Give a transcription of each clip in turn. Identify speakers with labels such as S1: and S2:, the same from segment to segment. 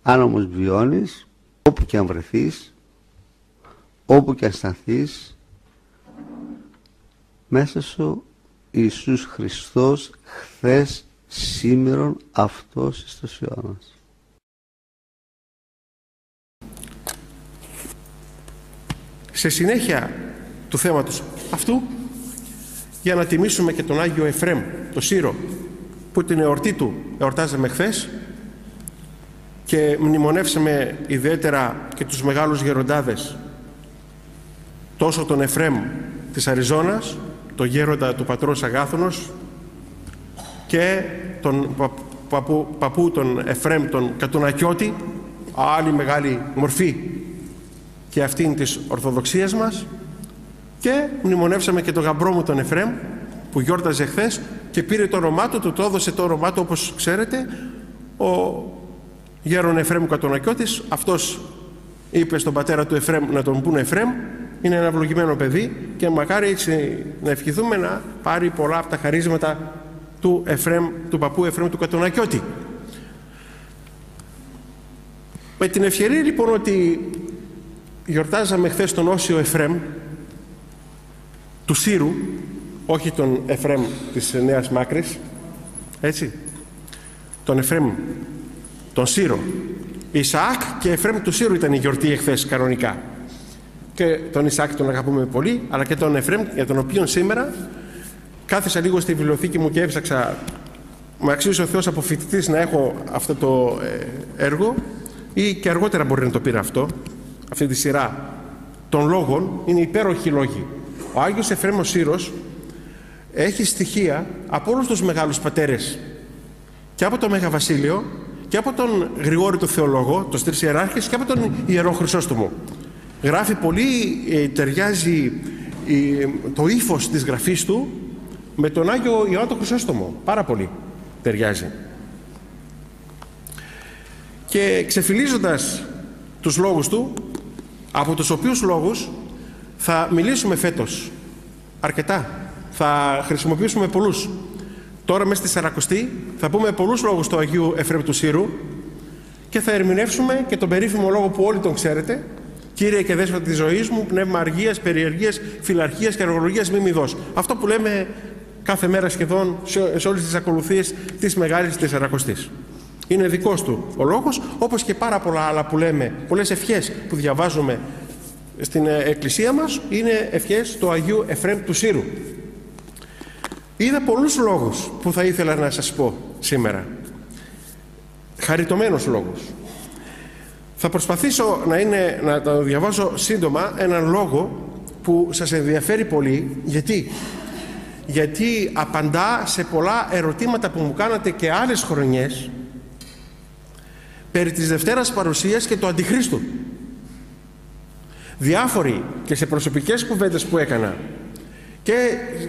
S1: Αν όμως βιώνεις, όπου και αν βρεθείς, όπου και αν σταθείς, μέσα σου Ιησούς Χριστός, χθες, σήμερον, αυτός εις τους αιώνας.
S2: Σε συνέχεια του θέματος αυτού, για να τιμήσουμε και τον Άγιο Εφραίμ, το Σύρο, που την εορτή του εορτάζαμε χθες και μνημονεύσαμε ιδιαίτερα και τους μεγάλους γεροντάδες, τόσο τον Εφραίμ της Αριζόνας, τον γέροντα του πατρός Αγάθωνος, και τον παππού τον Εφραίμ τον Κατουνακιώτη, άλλη μεγάλη μορφή και αυτήν της Ορθοδοξίας μας, και μνημονεύσαμε και τον γαμπρό μου τον Εφραίμ που γιόρταζε χθες και πήρε το όνομά του, το έδωσε το όνομά του, όπως ξέρετε, ο γέρον Εφραίμ Κατουνακιώτης. Αυτός είπε στον πατέρα του Εφραίμ να τον πούνε Εφραίμ. Είναι ένα ευλογημένο παιδί και μακάρι έτσι να ευχηθούμε να πάρει πολλά από τα χαρίσματα του Εφραίμ, του παππού Εφραίμ του Κατουνακιώτη. Με την ευκαιρία λοιπόν ότι γιορτάζαμε χθες τον Όσιο Εφραίμ του Σύρου, όχι τον Εφραίμ της Νέας Μάκρης, έτσι, τον Εφραίμ τον Σύρο. Ισαάκ και Εφραίμ του Σύρου ήταν η γιορτή εχθές κανονικά, και τον Ισαάκ τον αγαπούμε πολύ, αλλά και τον Εφραίμ, για τον οποίο σήμερα κάθισα λίγο στη βιβλιοθήκη μου και έψαξα, με αξίωσε ο Θεός από φοιτητής να έχω αυτό το έργο, ή και αργότερα μπορεί να το πήρα αυτό, αυτή τη σειρά των λόγων. Είναι υπέροχοι λόγοι. Ο Άγιος Εφραίμ ο Σύρος έχει στοιχεία από όλους τους μεγάλους πατέρες, και από το Μέγα Βασίλειο και από τον Γρηγόρη το Θεολόγο, τους τρεις ιεράρχες, και από τον Ιερό Χρυσόστομο. Γράφει πολύ, ταιριάζει το ύφος της γραφής του με τον Άγιο Ιωάννη τον Χρυσόστομο. Πάρα πολύ ταιριάζει. Και ξεφυλίζοντας τους λόγους του, από τους οποίους λόγους θα μιλήσουμε φέτος αρκετά, θα χρησιμοποιήσουμε πολλούς. Τώρα μέσα στη Σαρακοστή θα πούμε πολλούς λόγους του Αγίου Εφραίμ του Σύρου και θα ερμηνεύσουμε και τον περίφημο λόγο που όλοι τον ξέρετε: Κύριε και Δέσποτα της ζωής μου, πνεύμα αργίας, περιεργίας, φιλαρχίας και αργολογίας μη μη δώσ. Αυτό που λέμε κάθε μέρα σχεδόν σε όλες τις ακολουθίες της Μεγάλης Τεσσαρακοστής. Είναι δικός του ο λόγος, όπως και πάρα πολλά άλλα που λέμε, πολλές ευχές που διαβάζουμε στην εκκλησία μας, είναι ευχές του Αγίου Εφραίμ του Σύρου. Είδα πολλούς λόγους που θα ήθελα να σας πω σήμερα. Χαριτωμένους λόγους. Θα προσπαθήσω να το διαβάσω σύντομα, έναν λόγο που σας ενδιαφέρει πολύ. Γιατί απαντά σε πολλά ερωτήματα που μου κάνατε και άλλες χρονιές περί της Δευτέρας Παρουσίας και του Αντιχρίστου. Διάφοροι και σε προσωπικές κουβέντες που έκανα και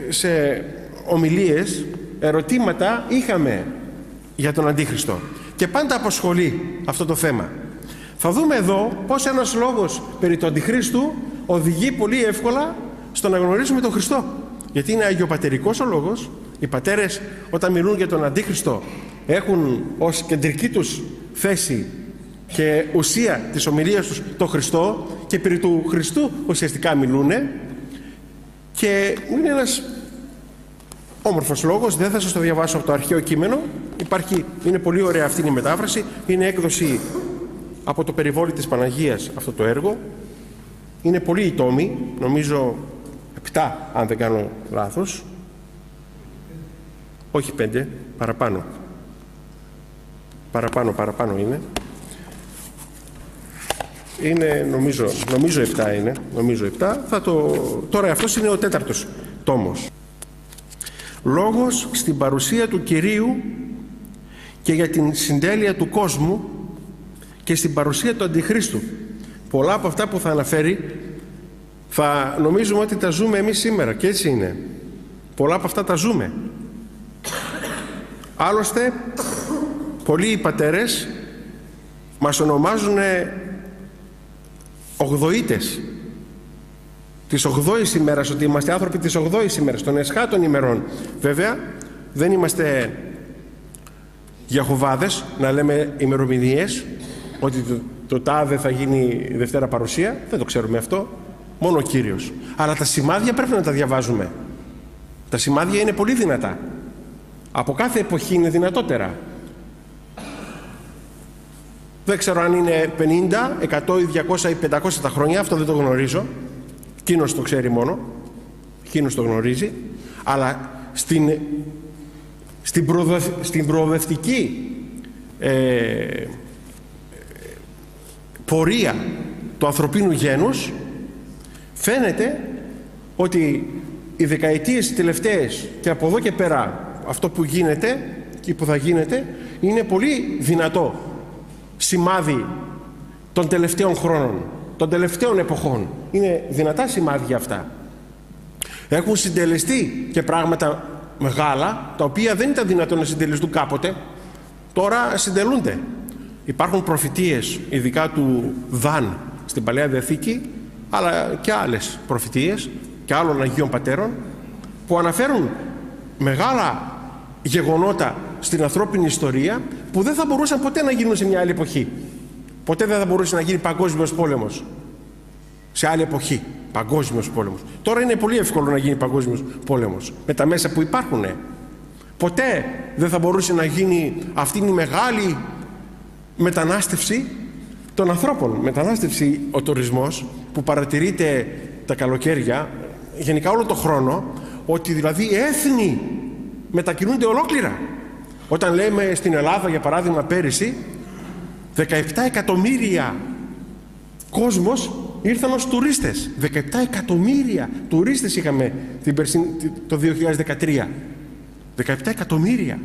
S2: σε ομιλίες, ερωτήματα είχαμε για τον Αντίχριστο και πάντα απασχολεί αυτό το θέμα. Θα δούμε εδώ πως ένας λόγος περί του Αντιχρίστου οδηγεί πολύ εύκολα στο να γνωρίσουμε τον Χριστό. Γιατί είναι αγιοπατερικός ο λόγος. Οι πατέρες όταν μιλούν για τον Αντίχριστο έχουν ως κεντρική τους θέση και ουσία της ομιλίας τους τον Χριστό, και περί του Χριστού ουσιαστικά μιλούνε, και είναι ένας όμορφος λόγος. Δεν θα σας το διαβάσω από το αρχαίο κείμενο. Είναι πολύ ωραία αυτή η μετάφραση. Είναι έκδοση από το Περιβόλι της Παναγίας αυτό το έργο. Είναι πολύ οι τόμοι, νομίζω 7 αν δεν κάνω λάθος. Όχι 5, παραπάνω. Παραπάνω είναι. Είναι νομίζω 7 είναι. Νομίζω 7. Τώρα αυτός είναι ο 4ος τόμος. Λόγος στην παρουσία του Κυρίου και για την συντέλεια του κόσμου και στην παρουσία του Αντιχρίστου. Πολλά από αυτά που θα αναφέρει θα νομίζουμε ότι τα ζούμε εμείς σήμερα, και έτσι είναι. Πολλά από αυτά τα ζούμε. Άλλωστε πολλοί οι πατέρες μας ονομάζουν ογδοήτες της 8ης ημέρας, ότι είμαστε άνθρωποι της 8ης ημέρας, των εσχάτων ημερών. Βέβαια δεν είμαστε Γιαχωβάδες να λέμε ημερομηνίες, ότι το τάδε θα γίνει Δευτέρα παρουσία, δεν το ξέρουμε αυτό, μόνο ο Κύριος. Αλλά τα σημάδια πρέπει να τα διαβάζουμε. Τα σημάδια είναι πολύ δυνατά. Από κάθε εποχή είναι δυνατότερα. Δεν ξέρω αν είναι 50, 100 ή 200 ή 500 τα χρόνια, αυτό δεν το γνωρίζω. Εκείνος το ξέρει μόνο, εκείνος το γνωρίζει. Αλλά στην προοδευτική πορεία του ανθρωπίνου γένους φαίνεται ότι οι δεκαετίες τελευταίες και από εδώ και πέρα αυτό που γίνεται και που θα γίνεται είναι πολύ δυνατό σημάδι των τελευταίων χρόνων, των τελευταίων εποχών. Είναι δυνατά σημάδια αυτά. Έχουν συντελεστεί και πράγματα μεγάλα, τα οποία δεν ήταν δυνατόν να συντελεστούν κάποτε, τώρα συντελούνται. Υπάρχουν προφητείες, ειδικά του Δαν στην Παλαιά Διαθήκη, αλλά και άλλες προφητείες και άλλων Αγίων Πατέρων, που αναφέρουν μεγάλα γεγονότα στην ανθρώπινη ιστορία που δεν θα μπορούσαν ποτέ να γίνουν σε μια άλλη εποχή. Ποτέ δεν θα μπορούσε να γίνει παγκόσμιος πόλεμος σε άλλη εποχή. Παγκόσμιος πόλεμος. Τώρα είναι πολύ εύκολο να γίνει παγκόσμιος πόλεμος με τα μέσα που υπάρχουν. Ποτέ δεν θα μπορούσε να γίνει αυτή η μεγάλη μετανάστευση των ανθρώπων. Μετανάστευση, ο τουρισμός που παρατηρείται τα καλοκαίρια, γενικά όλο το χρόνο, ότι δηλαδή έθνη μετακινούνται ολόκληρα. Όταν λέμε στην Ελλάδα, για παράδειγμα, πέρυσι 17 εκατομμύρια κόσμος ήρθαν ως τουρίστες. 17 εκατομμύρια τουρίστες είχαμε το 2013. 17 εκατομμύρια.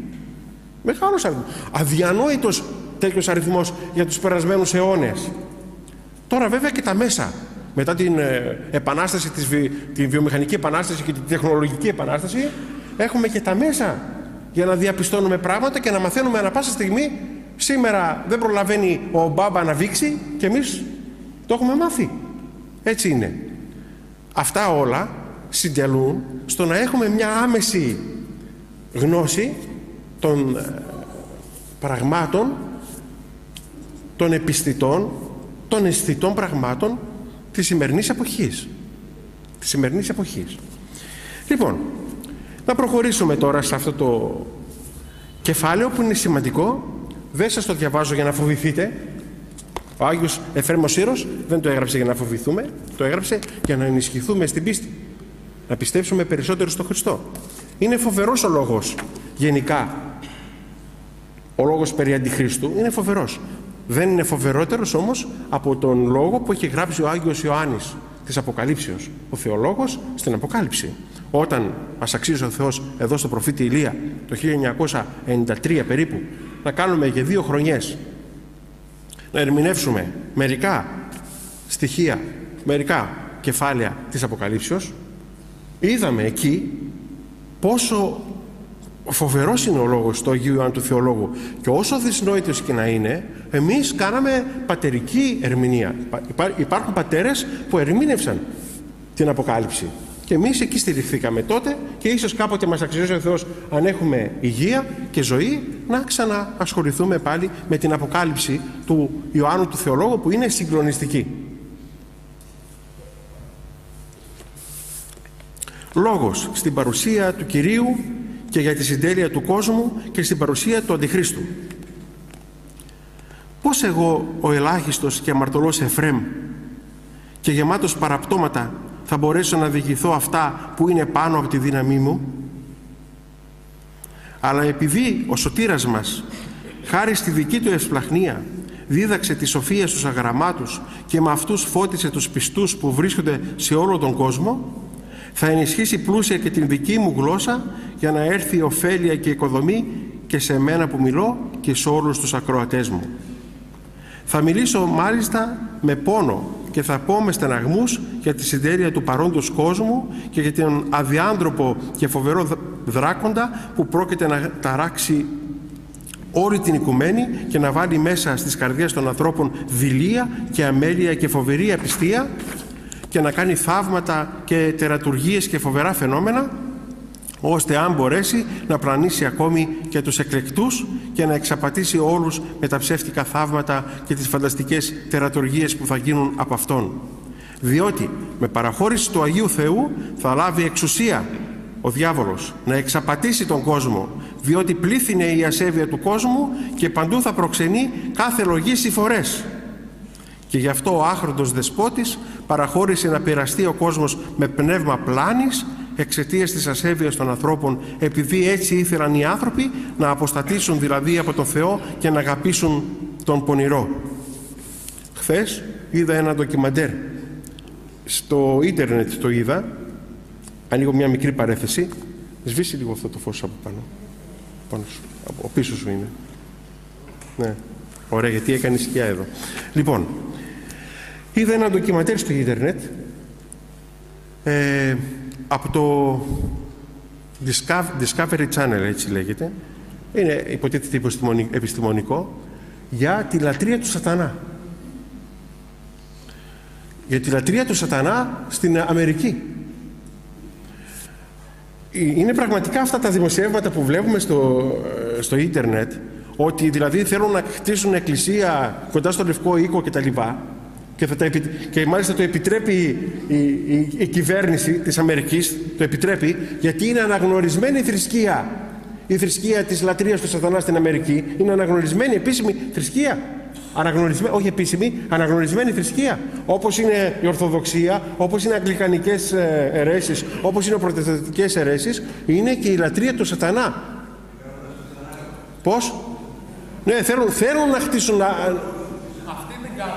S2: Μεγάλος αριθμός. Αδιανόητος τέτοιος αριθμός για τους περασμένους αιώνες. Τώρα βέβαια και τα μέσα. Μετά την επανάσταση, την βιομηχανική επανάσταση και την τεχνολογική επανάσταση, έχουμε και τα μέσα για να διαπιστώνουμε πράγματα και να μαθαίνουμε ανά πάσα στιγμή. Σήμερα δεν προλαβαίνει ο Ομπάμα να βήξει και εμείς το έχουμε μάθει. Έτσι είναι. Αυτά όλα συντελούν στο να έχουμε μια άμεση γνώση των πραγμάτων, των επιστητών, των αισθητών πραγμάτων της σημερινής εποχής. Της σημερινής εποχής. Λοιπόν, να προχωρήσουμε τώρα σε αυτό το κεφάλαιο που είναι σημαντικό. Δεν σας το διαβάζω για να φοβηθείτε. Ο Άγιος Εφραίμ ο Σύρος δεν το έγραψε για να φοβηθούμε, το έγραψε για να ενισχυθούμε στην πίστη, να πιστέψουμε περισσότερο στον Χριστό. Είναι φοβερός ο λόγος γενικά. Ο λόγος περί Αντιχρίστου είναι φοβερός. Δεν είναι φοβερότερος όμως από τον λόγο που έχει γράψει ο Άγιος Ιωάννης της Αποκαλύψεως, ο θεολόγος στην Αποκάλυψη. Όταν μας αξίζει ο Θεός εδώ στο προφήτη Ηλία το 1993 περίπου να κάνουμε για 2 χρονιές να ερμηνεύσουμε μερικά στοιχεία, μερικά κεφάλαια της Αποκαλύψεως, είδαμε εκεί πόσο φοβερός είναι ο λόγος του Αγίου Ιωάννου του Θεολόγου, και όσο δυσνόητος και να είναι, εμείς κάναμε πατερική ερμηνεία. Υπάρχουν πατέρες που ερμήνευσαν την Αποκάλυψη και εμείς εκεί στηριχθήκαμε τότε, και ίσως κάποτε μας αξιώσει ο Θεός, αν έχουμε υγεία και ζωή, να ξαναασχοληθούμε πάλι με την Αποκάλυψη του Ιωάννου του Θεολόγου, που είναι συγκλονιστική. Λόγος στην παρουσία του Κυρίου και για τη συντέλεια του κόσμου και στην παρουσία του Αντιχρίστου. Πώς εγώ, ο ελάχιστος και αμαρτωλός Εφραίμ και γεμάτος παραπτώματα, θα μπορέσω να διηγηθώ αυτά που είναι πάνω από τη δύναμή μου? Αλλά επειδή ο σωτήρας μας, χάρη στη δική του ευσπλαχνία, δίδαξε τη σοφία στους αγραμμάτους και με αυτούς φώτισε τους πιστούς που βρίσκονται σε όλο τον κόσμο, θα ενισχύσει πλούσια και την δική μου γλώσσα για να έρθει ωφέλεια και οικοδομή και σε μένα που μιλώ και σε όλους τους ακροατές μου. Θα μιλήσω μάλιστα με πόνο και θα πω με στεναγμούς για τη συντέλεια του παρόντος κόσμου και για τον αδιάντροπο και φοβερό δράκοντα που πρόκειται να ταράξει όλη την οικουμένη και να βάλει μέσα στις καρδιές των ανθρώπων δειλία και αμέλεια και φοβερή απιστία και να κάνει θαύματα και τερατουργίες και φοβερά φαινόμενα, ώστε αν μπορέσει να πλανήσει ακόμη και τους εκλεκτούς και να εξαπατήσει όλους με τα ψεύτικα θαύματα και τις φανταστικές τερατουργίες που θα γίνουν από Αυτόν. Διότι με παραχώρηση του Αγίου Θεού θα λάβει εξουσία ο διάβολος να εξαπατήσει τον κόσμο, διότι πλήθυνε η ασέβεια του κόσμου και παντού θα προξενεί κάθε λογή συμφορές. Και γι' αυτό ο άχροντος δεσπότης παραχώρησε να πειραστεί ο κόσμος με πνεύμα πλάνης εξαιτίας της ασέβειας των ανθρώπων, επειδή έτσι ήθελαν οι άνθρωποι να αποστατήσουν δηλαδή από τον Θεό και να αγαπήσουν τον πονηρό. Χθες είδα ένα ντοκιμαντέρ. Στο ίντερνετ το είδα. Ανοίγω μια μικρή παρέθεση. Σβήσει λίγο αυτό το φως από πάνω σου. Από πίσω σου είναι. Ναι. Ωραία, γιατί έκανε σκιά εδώ. Λοιπόν, είδα ένα ντοκιμαντέρ στο ίντερνετ από το Discovery Channel, έτσι λέγεται. Είναι υποτίθεται επιστημονικό, για τη λατρεία του σατανά. Για τη λατρεία του σατανά στην Αμερική. Είναι πραγματικά αυτά τα δημοσιεύματα που βλέπουμε στο ίντερνετ, ότι δηλαδή θέλουν να χτίσουν εκκλησία κοντά στο Λευκό Οίκο κτλ. Και μάλιστα το επιτρέπει η κυβέρνηση της Αμερικής, το επιτρέπει, γιατί είναι αναγνωρισμένη θρησκεία. Η θρησκεία της λατρείας του σατανά στην Αμερική είναι αναγνωρισμένη επίσημη θρησκεία. Όχι επίσημη, αναγνωρισμένη θρησκεία. Όπως είναι η Ορθοδοξία, όπως είναι οι αγγλικανικές αιρέσεις, όπως είναι οι προτεσταντικές αιρέσεις, είναι και η λατρεία του σατανά. Πώς? Ναι, θέλουν να χτίσουν. Αυτή την κάνουν.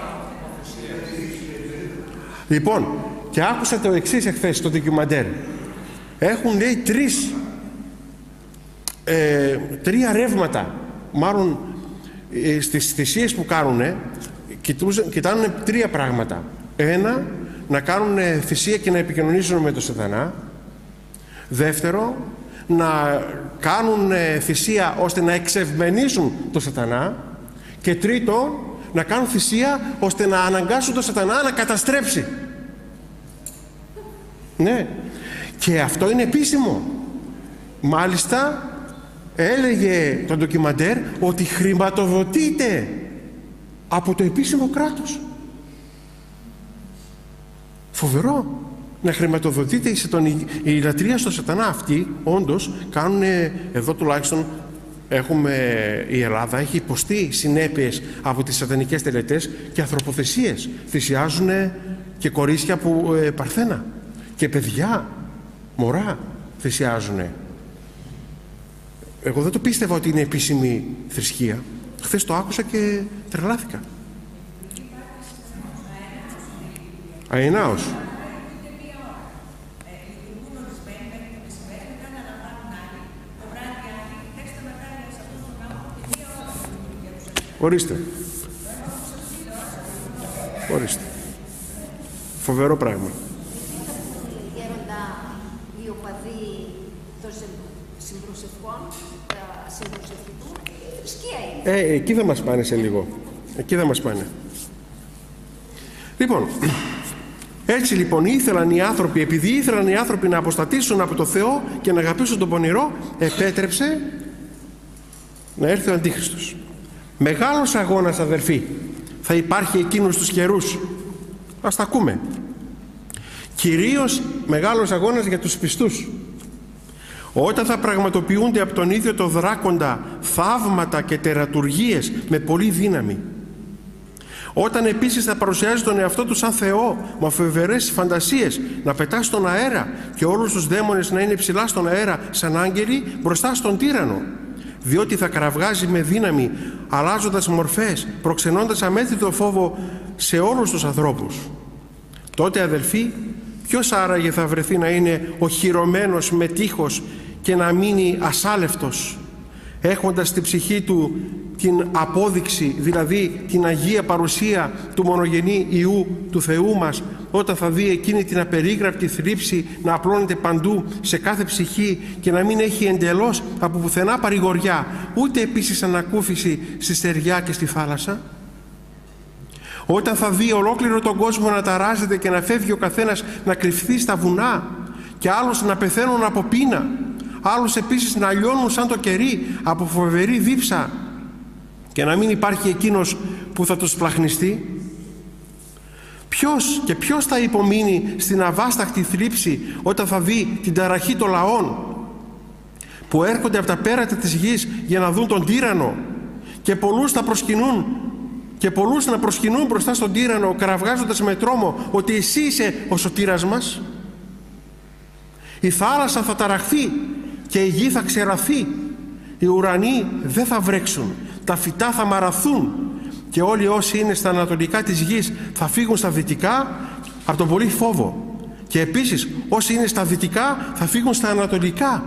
S2: Λοιπόν, και άκουσα το εξής εχθές στο ντοκιμαντέρ. Έχουν, λέει, τρία ρεύματα. Μάλλον στις θυσίες που κάνουνε κοιτάνε τρία πράγματα. Ένα, να κάνουν θυσία και να επικοινωνήσουν με τον σατανά. Δεύτερο, να κάνουν θυσία ώστε να εξευμενήσουν τον σατανά. Και τρίτο, να κάνουν θυσία ώστε να αναγκάσουν τον σατανά να καταστρέψει. Ναι. Και αυτό είναι επίσημο. Μάλιστα έλεγε το ντοκιμαντέρ ότι χρηματοδοτείται από το επίσημο κράτος. Φοβερό. Να χρηματοδοτείται η λατρεία στο σατανά αυτή. Όντως κάνουν, εδώ τουλάχιστον η Ελλάδα έχει υποστεί συνέπειες από τις σατανικές τελετές και ανθρωποθεσίες. Θυσιάζουν και κορίτσια που παρθένα και παιδιά, μωρά θυσιάζουν. Εγώ δεν το πίστευα ότι είναι επίσημη θρησκεία. Χθες το άκουσα και τρελάθηκα. Αενάως. Ορίστε. Ορίστε. Φοβερό πράγμα.
S3: Γέροντα, οι οπαδοί των συμπροσευχών, συμπροσευχητού, θρησκεία είναι.
S2: Εκεί θα μας πάνε σε λίγο. Εκεί θα μας πάνε. Λοιπόν, έτσι λοιπόν ήθελαν οι άνθρωποι, επειδή ήθελαν οι άνθρωποι να αποστατήσουν από το Θεό και να αγαπήσουν τον πονηρό, επέτρεψε να έρθει ο Αντίχριστος. Μεγάλος αγώνας, αδερφοί, θα υπάρχει εκείνους τους καιρούς. Ας τα ακούμε. Κυρίως μεγάλος αγώνας για τους πιστούς. Όταν θα πραγματοποιούνται από τον ίδιο το δράκοντα θαύματα και τερατουργίες με πολλή δύναμη. Όταν επίσης θα παρουσιάζει τον εαυτό του σαν Θεό με φοβερές φαντασίες, να πετά στον αέρα και όλους τους δαίμονες να είναι ψηλά στον αέρα σαν άγγελοι μπροστά στον τύραννο. Διότι θα κραυγάζει με δύναμη, αλλάζοντας μορφές, προξενώντας αμέτρητο φόβο σε όλους τους ανθρώπους. Τότε, αδελφοί, ποιος άραγε θα βρεθεί να είναι οχυρωμένος με τείχος και να μείνει ασάλευτος, έχοντας στη ψυχή του την απόδειξη, δηλαδή την Αγία Παρουσία του μονογενή Υιού του Θεού μας, όταν θα δει εκείνη την απερίγραπτη θλίψη να απλώνεται παντού σε κάθε ψυχή και να μην έχει εντελώς από πουθενά παρηγοριά, ούτε επίσης ανακούφιση στη στεριά και στη θάλασσα. Όταν θα δει ολόκληρο τον κόσμο να ταράζεται και να φεύγει ο καθένας να κρυφθεί στα βουνά και άλλους να πεθαίνουν από πείνα, άλλους επίσης να λιώνουν σαν το κερί από φοβερή δίψα και να μην υπάρχει εκείνος που θα τους σπλαχνιστεί. Ποιος θα υπομείνει στην αβάσταχτη θλίψη όταν θα δει την ταραχή των λαών που έρχονται από τα πέρατα της γης για να δουν τον τύραννο και πολλούς να προσκυνούν μπροστά στον τύραννο, κραυγάζοντας με τρόμο ότι εσύ είσαι ο σωτήρας μας? Η θάλασσα θα ταραχθεί και η γη θα ξεραθεί, οι ουρανοί δεν θα βρέξουν, τα φυτά θα μαραθούν και όλοι όσοι είναι στα ανατολικά της γης θα φύγουν στα δυτικά από τον πολύ φόβο, και επίσης όσοι είναι στα δυτικά θα φύγουν στα ανατολικά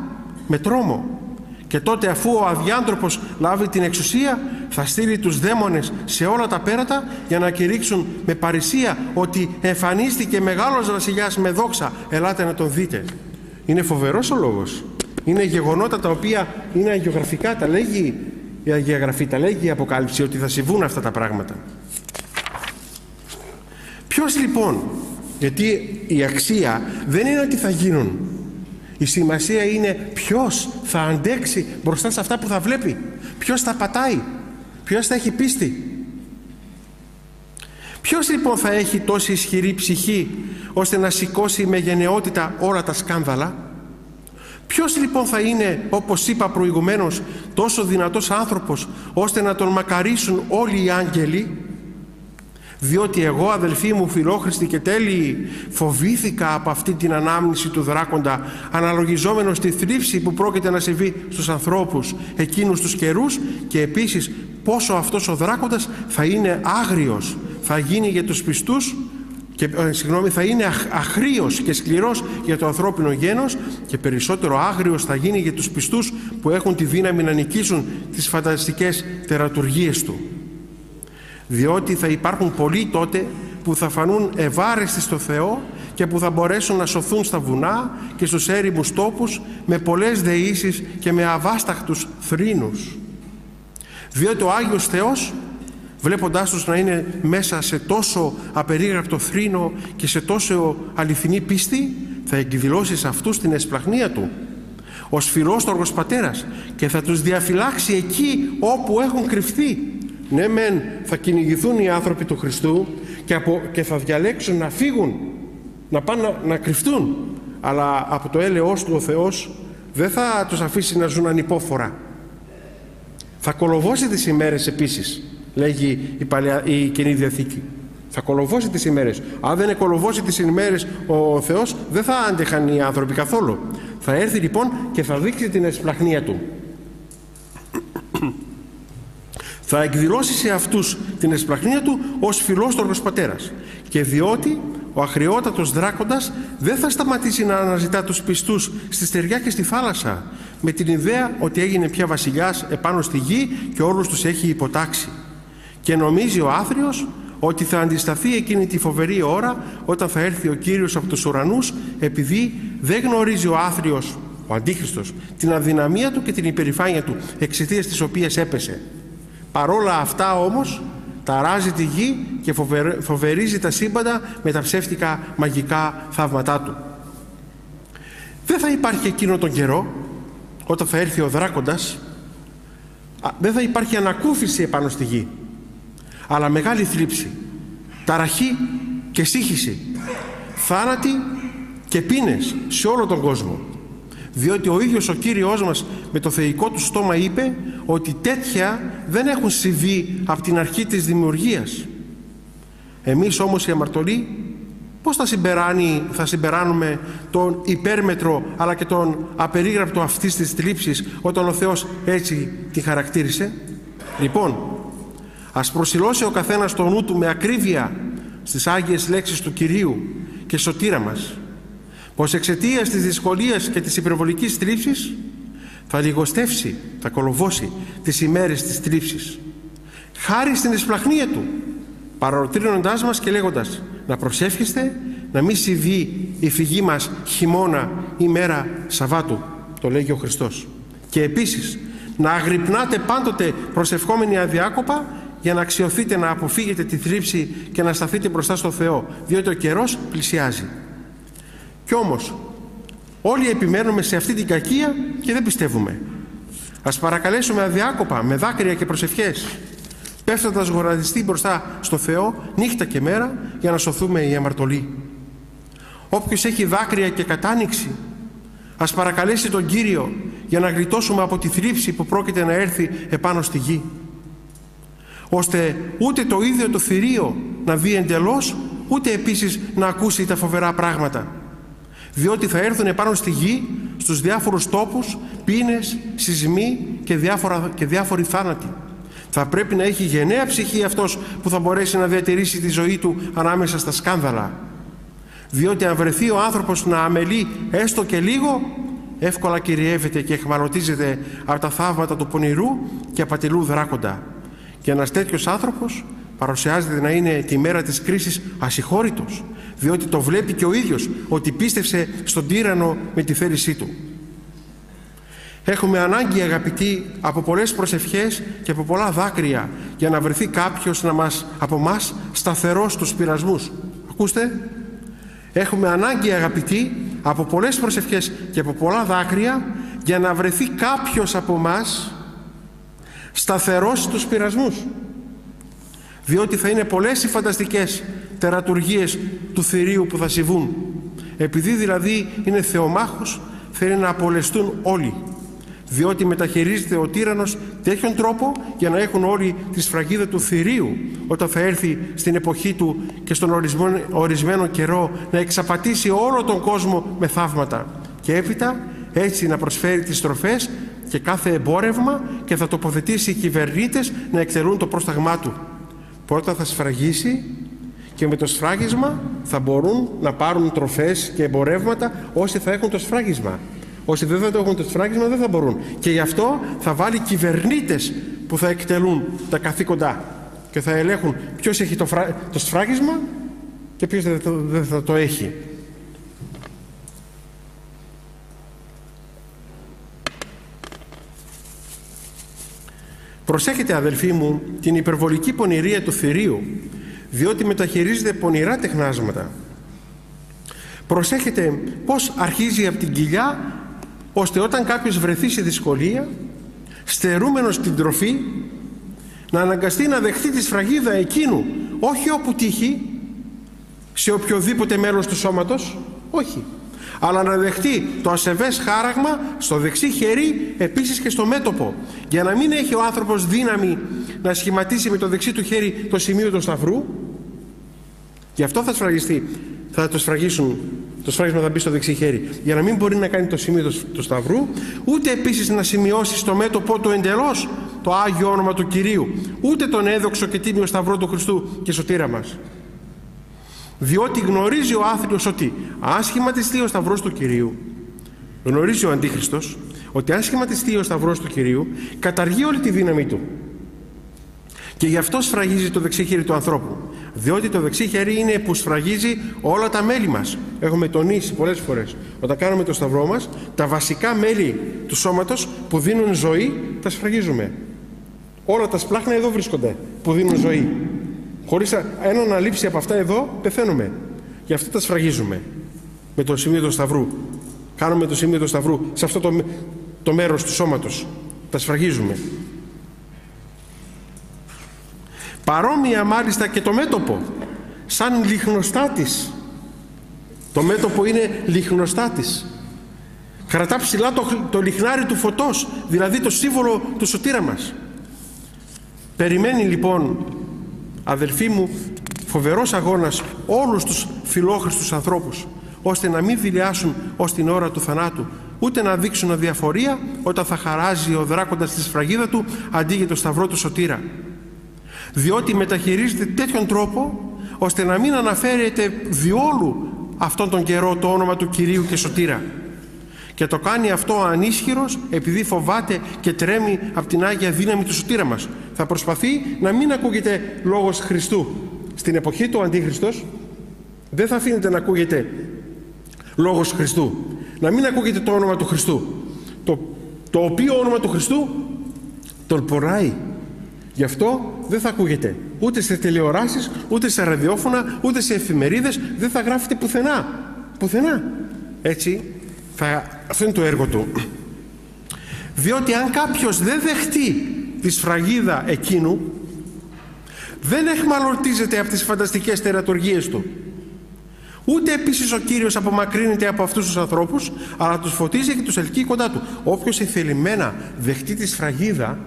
S2: με τρόμο. Και τότε, αφού ο αδιάντροπος λάβει την εξουσία, θα στείλει τους δαίμονες σε όλα τα πέρατα για να κηρύξουν με παρησία ότι εμφανίστηκε μεγάλος βασιλιάς με δόξα, ελάτε να τον δείτε. Είναι φοβερός ο λόγος. Είναι γεγονότα τα οποία είναι αγιογραφικά, τα λέγει η Αγία Γραφή, τα λέγει η Αποκάλυψη ότι θα συμβούν αυτά τα πράγματα. Ποιος λοιπόν, γιατί η αξία δεν είναι ότι θα γίνουν, η σημασία είναι ποιος θα αντέξει μπροστά σε αυτά που θα βλέπει, ποιος θα πατάει, ποιος θα έχει πίστη. Ποιος λοιπόν θα έχει τόση ισχυρή ψυχή ώστε να σηκώσει με γενναιότητα όλα τα σκάνδαλα? Ποιος λοιπόν θα είναι, όπως είπα προηγουμένως, τόσο δυνατός άνθρωπος ώστε να τον μακαρίσουν όλοι οι άγγελοι? Διότι εγώ, αδελφοί μου φιλόχρηστοι και τέλειοι, φοβήθηκα από αυτή την ανάμνηση του δράκοντα, αναλογιζόμενος τη θλίψη που πρόκειται να συμβεί στους ανθρώπους εκείνους τους καιρούς, και επίσης πόσο αυτός ο δράκοντας θα είναι άγριος, θα γίνει για τους πιστούς θα είναι αχρίος και σκληρός για το ανθρώπινο γένος, και περισσότερο άγριος θα γίνει για τους πιστούς που έχουν τη δύναμη να νικήσουν τις φανταστικές τερατουργίες του. Διότι θα υπάρχουν πολλοί τότε που θα φανούν ευάρεστοι στο Θεό και που θα μπορέσουν να σωθούν στα βουνά και στους έρημους τόπους με πολλές δεήσεις και με αβάσταχτους θρήνους. Διότι ο Άγιος Θεός, βλέποντάς τους να είναι μέσα σε τόσο απερίγραπτο θρήνο και σε τόσο αληθινή πίστη, θα εκδηλώσει σε αυτούς την εσπλαχνία Του ως φιλόστοργος πατέρας και θα τους διαφυλάξει εκεί όπου έχουν κρυφθεί. Ναι μεν θα κυνηγηθούν οι άνθρωποι του Χριστού και θα διαλέξουν να φύγουν, να πάνε να κρυφτούν, αλλά από το έλεος Του ο Θεός δεν θα τους αφήσει να ζουν ανυπόφορα. Θα κολοβώσει τις ημέρες επίσης, λέγει η Καινή Διαθήκη. Θα κολοβώσει τις ημέρες. Αν δεν κολοβώσει τις ημέρες ο Θεός, δεν θα άντεχαν οι άνθρωποι καθόλου. Θα έρθει λοιπόν και θα δείξει την εσπλαχνία Του. Θα εκδηλώσει σε αυτούς την εσπλαχνία Του ως φιλόστοργος πατέρας. Και διότι ο αχρεότατος δράκοντας δεν θα σταματήσει να αναζητά τους πιστούς στη στεριά και στη θάλασσα, με την ιδέα ότι έγινε πια βασιλιάς επάνω στη γη και όλους τους έχει υποτάξει. Και νομίζει ο άθριος ότι θα αντισταθεί εκείνη τη φοβερή ώρα όταν θα έρθει ο Κύριος από τους ουρανούς, επειδή δεν γνωρίζει ο άθριος, ο Αντίχριστος, την αδυναμία του και την υπερηφάνεια του, εξαιτίας της οποίας έπεσε. Παρόλα αυτά όμως ταράζει τη γη και φοβερίζει τα σύμπαντα με τα ψεύτικα μαγικά θαύματά του. Δεν θα υπάρχει εκείνο τον καιρό όταν θα έρθει ο δράκοντας, δεν θα υπάρχει ανακούφιση επάνω στη γη, αλλά μεγάλη θλίψη, ταραχή και σύγχυση, θάνατοι και πείνες σε όλο τον κόσμο. Διότι ο ίδιος ο Κύριος μας με το θεϊκό Του στόμα είπε ότι τέτοια δεν έχουν συμβεί από την αρχή της δημιουργίας. Εμείς όμως οι αμαρτωλοί πώς θα συμπεράνουμε τον υπέρμετρο αλλά και τον απερίγραπτο αυτής της θλίψης όταν ο Θεός έτσι τη χαρακτήρισε? Λοιπόν, ας προσιλώσει ο καθένας το νου του με ακρίβεια στις άγιες λέξεις του Κυρίου και σωτήρα μας, πως εξαιτίας της δυσκολίας και της υπερβολικής θλίψης θα λιγοστεύσει, θα κολοβώσει τις ημέρες της θλίψης, χάρη στην εσπλαχνία Του, παροτρύνοντάς μας και λέγοντας να προσεύχεστε να μην συμβεί η φυγή μας χειμώνα ή μέρα Σαββάτου, το λέγει ο Χριστός. Και επίσης να αγρυπνάτε πάντοτε προσευχόμενοι αδιάκοπα για να αξιωθείτε να αποφύγετε τη θλίψη και να σταθείτε μπροστά στο Θεό, διότι ο καιρός πλησιάζει. Κι όμως Όλοι επιμένουμε σε αυτή την κακία και δεν πιστεύουμε. Ας παρακαλέσουμε αδιάκοπα, με δάκρυα και προσευχές, πέφτοντας γονατιστή μπροστά στο Θεό νύχτα και μέρα, για να σωθούμε η αμαρτωλοί. Όποιος έχει δάκρυα και κατάνοιξη, ας παρακαλέσει τον Κύριο για να γλιτώσουμε από τη θλίψη που πρόκειται να έρθει επάνω στη γη, ώστε ούτε το ίδιο το θηρίο να δει εντελώς, ούτε επίσης να ακούσει τα φοβερά πράγματα, διότι θα έρθουν επάνω στη γη, στους διάφορους τόπους, πείνες, σεισμοί και διάφοροι θάνατοι. Θα πρέπει να έχει γενναία ψυχή αυτός που θα μπορέσει να διατηρήσει τη ζωή του ανάμεσα στα σκάνδαλα, διότι αν βρεθεί ο άνθρωπος να αμελεί έστω και λίγο, εύκολα κυριεύεται και εχμαλωτίζεται από τα θαύματα του πονηρού και απατηλού δράκοντα. Και ένας τέτοιος άνθρωπος παρουσιάζεται να είναι τη μέρα της κρίσης ασυγχώρητος, διότι το βλέπει και ο ίδιος ότι πίστευσε στον τύραννο με τη θέλησή του. Έχουμε ανάγκη, αγαπητοί, από πολλές προσευχές και από πολλά δάκρυα για να βρεθεί κάποιος από μας σταθερός στους πειρασμούς. Ακούστε, έχουμε ανάγκη, αγαπητοί, από πολλές προσευχές και από πολλά δάκρυα για να βρεθεί κάποιος από μας σταθερός στους πειρασμούς, διότι θα είναι πολλές οι φανταστικές τερατουργίες του θηρίου που θα συμβούν. Επειδή δηλαδή είναι θεομάχος, θέλει να απολεστούν όλοι, διότι μεταχειρίζεται ο τύραννος τέτοιον τρόπο για να έχουν όλοι τη σφραγίδα του θηρίου όταν θα έρθει στην εποχή του και στον ορισμένο καιρό να εξαπατήσει όλο τον κόσμο με θαύματα και έπειτα έτσι να προσφέρει τις τροφές και κάθε εμπόρευμα και θα τοποθετήσει οι κυβερνήτες να εκτελούν το πρόσταγμά του. Πρώτα θα σφραγίσει και με το σφράγισμα θα μπορούν να πάρουν τροφές και εμπορεύματα όσοι θα έχουν το σφράγισμα. Όσοι δεν θα το έχουν το σφράγισμα δεν θα μπορούν. Και γι' αυτό θα βάλει κυβερνήτες που θα εκτελούν τα καθήκοντα και θα ελέγχουν ποιος έχει το σφράγισμα και ποιος δεν θα το έχει. Προσέχετε, αδελφοί μου, την υπερβολική πονηρία του θηρίου, διότι μεταχειρίζεται πονηρά τεχνάσματα. Προσέχετε πώς αρχίζει από την κοιλιά, ώστε όταν κάποιος βρεθεί σε δυσκολία, στερούμενος την τροφή, να αναγκαστεί να δεχτεί τη σφραγίδα εκείνου, όχι όπου τύχει, σε οποιοδήποτε μέρος του σώματος, όχι, αλλά να δεχτεί το ασεβές χάραγμα στο δεξί χέρι, επίσης και στο μέτωπο, για να μην έχει ο άνθρωπος δύναμη να σχηματίσει με το δεξί του χέρι το σημείο του σταυρού. Γι' αυτό θα σφραγιστεί, θα το σφραγίσουν, το σφράγισμα θα μπει στο δεξί χέρι, για να μην μπορεί να κάνει το σημείο του σταυρού, ούτε επίσης να σημειώσει στο μέτωπό του εντελώς το Άγιο όνομα του Κυρίου, ούτε τον έδοξο και τίμιο σταυρό του Χριστού και σωτήρα μας. Διότι γνωρίζει ο άθλιος ότι αν σχηματιστεί ο σταυρός του Κυρίου, γνωρίζει ο Αντίχριστος ότι αν σχηματιστεί ο σταυρός του Κυρίου, καταργεί όλη τη δύναμη του. Και γι' αυτό σφραγίζει το δεξί χέρι του ανθρώπου. Διότι το δεξί χέρι είναι που σφραγίζει όλα τα μέλη μας. Έχουμε τονίσει πολλές φορές. Όταν κάνουμε το σταυρό μας, τα βασικά μέλη του σώματος που δίνουν ζωή, τα σφραγίζουμε. Όλα τα σπλάχνα εδώ βρίσκονται, που δίνουν ζωή. Χωρίς ένα να λείψει από αυτά εδώ, πεθαίνουμε. Γι' αυτό τα σφραγίζουμε. Με το σημείο του σταυρού. Κάνουμε το σημείο του σταυρού σε αυτό το μέρος του σώματος. Τα σφραγίζουμε. Παρόμοια μάλιστα και το μέτωπο, σαν λιχνοστάτης. Το μέτωπο είναι λιχνοστάτης. Κρατά ψηλά το λιχνάρι του φωτός, δηλαδή το σύμβολο του σωτήρα μας. Περιμένει λοιπόν, αδελφοί μου, φοβερός αγώνας όλους τους φιλόχριστους ανθρώπους, ώστε να μην δειλιάσουν ως την ώρα του θανάτου, ούτε να δείξουν αδιαφορία όταν θα χαράζει ο δράκοντας τη σφραγίδα του αντί για το σταυρό του σωτήρα. Διότι μεταχειρίζεται τέτοιον τρόπο ώστε να μην αναφέρεται διόλου αυτόν τον καιρό το όνομα του Κυρίου και σωτήρα. Και το κάνει αυτό ανίσχυρος επειδή φοβάται και τρέμει από την Άγια δύναμη του σωτήρα μας. Θα προσπαθεί να μην ακούγεται λόγος Χριστού. Στην εποχή του Αντίχριστος δεν θα αφήνεται να ακούγεται λόγος Χριστού. Να μην ακούγεται το όνομα του Χριστού. Το οποίο όνομα του Χριστού τον ποράει. Γι' αυτό δεν θα ακούγεται ούτε σε τηλεοράσεις, ούτε σε ραδιόφωνα, ούτε σε εφημερίδες. Δεν θα γράφεται πουθενά. Πουθενά. Έτσι Αυτό είναι το έργο του. Διότι αν κάποιος δεν δεχτεί τη σφραγίδα εκείνου, δεν εχμαλωτίζεται από τις φανταστικές τερατουργίες του. Ούτε επίσης ο Κύριος απομακρύνεται από αυτούς τους ανθρώπους, αλλά τους φωτίζει και τους ελκύει κοντά του. Όποιος ηθελημένα δεχτεί τη σφραγίδα,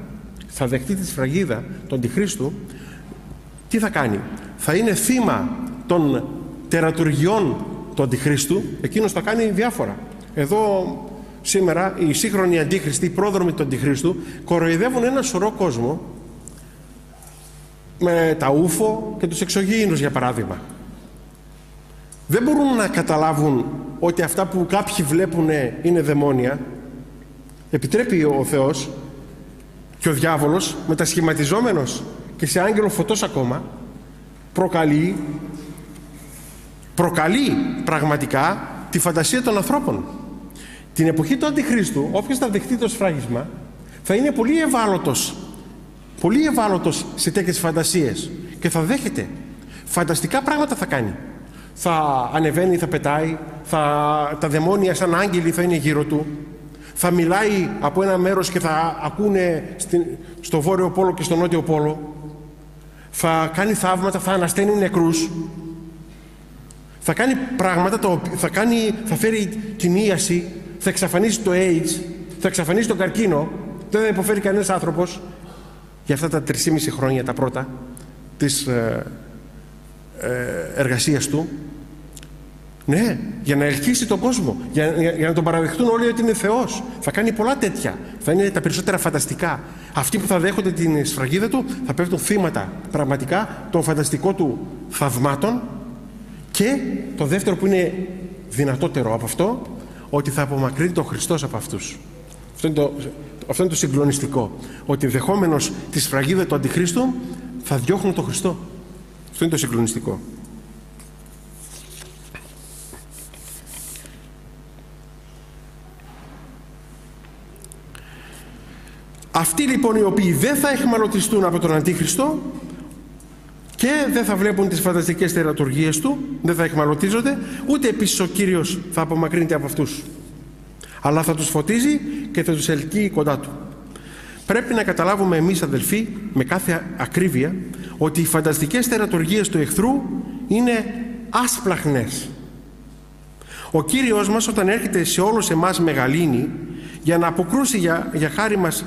S2: θα δεχτεί τη σφραγίδα του Αντιχρίστου, τι θα κάνει? Θα είναι θύμα των τερατουργιών του Αντιχρίστου. Εκείνος θα κάνει διάφορα. Εδώ σήμερα οι σύγχρονοι αντίχριστοι, οι πρόδρομοι του Αντιχρίστου, κοροϊδεύουν ένα σωρό κόσμο με τα ούφο και τους εξωγήινους, για παράδειγμα. Δεν μπορούν να καταλάβουν ότι αυτά που κάποιοι βλέπουν είναι δαιμόνια. Επιτρέπει ο Θεός και ο διάβολος, μετασχηματιζόμενος και σε άγγελο φωτός ακόμα, προκαλεί πραγματικά τη φαντασία των ανθρώπων. Την εποχή του Αντιχρίστου, όποιος θα δεχτεί το σφράγισμα, θα είναι πολύ ευάλωτος σε τέτοιες φαντασίες και θα δέχεται. Φανταστικά πράγματα θα κάνει. Θα ανεβαίνει, θα πετάει, τα δαιμόνια σαν άγγελοι θα είναι γύρω του. Θα μιλάει από ένα μέρος και θα ακούνε στο βόρειο πόλο και στο νότιο πόλο. Θα κάνει θαύματα, θα ανασταίνει νεκρούς. Θα κάνει πράγματα, θα φέρει την ίαση, θα εξαφανίσει το AIDS, θα εξαφανίσει τον καρκίνο. Δεν θα υποφέρει κανένας άνθρωπος για αυτά τα 3,5 χρόνια τα πρώτα της εργασίας του. Ναι, για να ελκύσει τον κόσμο, για να τον παραδεχτούν όλοι ότι είναι Θεός. Θα κάνει πολλά τέτοια. Θα είναι τα περισσότερα φανταστικά. Αυτοί που θα δέχονται την σφραγίδα του θα πέφτουν θύματα πραγματικά των φανταστικών του θαυμάτων. Και το δεύτερο που είναι δυνατότερο από αυτό, ότι θα απομακρύνει τον Χριστός από αυτούς. Αυτό είναι το συγκλονιστικό. Ότι δεχόμενος τη σφραγίδα του Αντιχρίστου θα διώχνουν τον Χριστό. Αυτό είναι το συγκλονιστικό. Αυτοί λοιπόν οι οποίοι δεν θα εχμαλωτιστούν από τον Αντίχριστο και δεν θα βλέπουν τις φανταστικές τερατουργίες του, δεν θα εχμαλωτίζονται, ούτε επίσης ο Κύριος θα απομακρύνεται από αυτούς, αλλά θα τους φωτίζει και θα τους ελκύει κοντά του. Πρέπει να καταλάβουμε εμείς, αδελφοί, με κάθε ακρίβεια, ότι οι φανταστικές τερατουργίες του εχθρού είναι άσπλαχνες. Ο Κύριος μας, όταν έρχεται σε όλους εμάς μεγαλύνει, για να αποκρούσει για χάρη μας,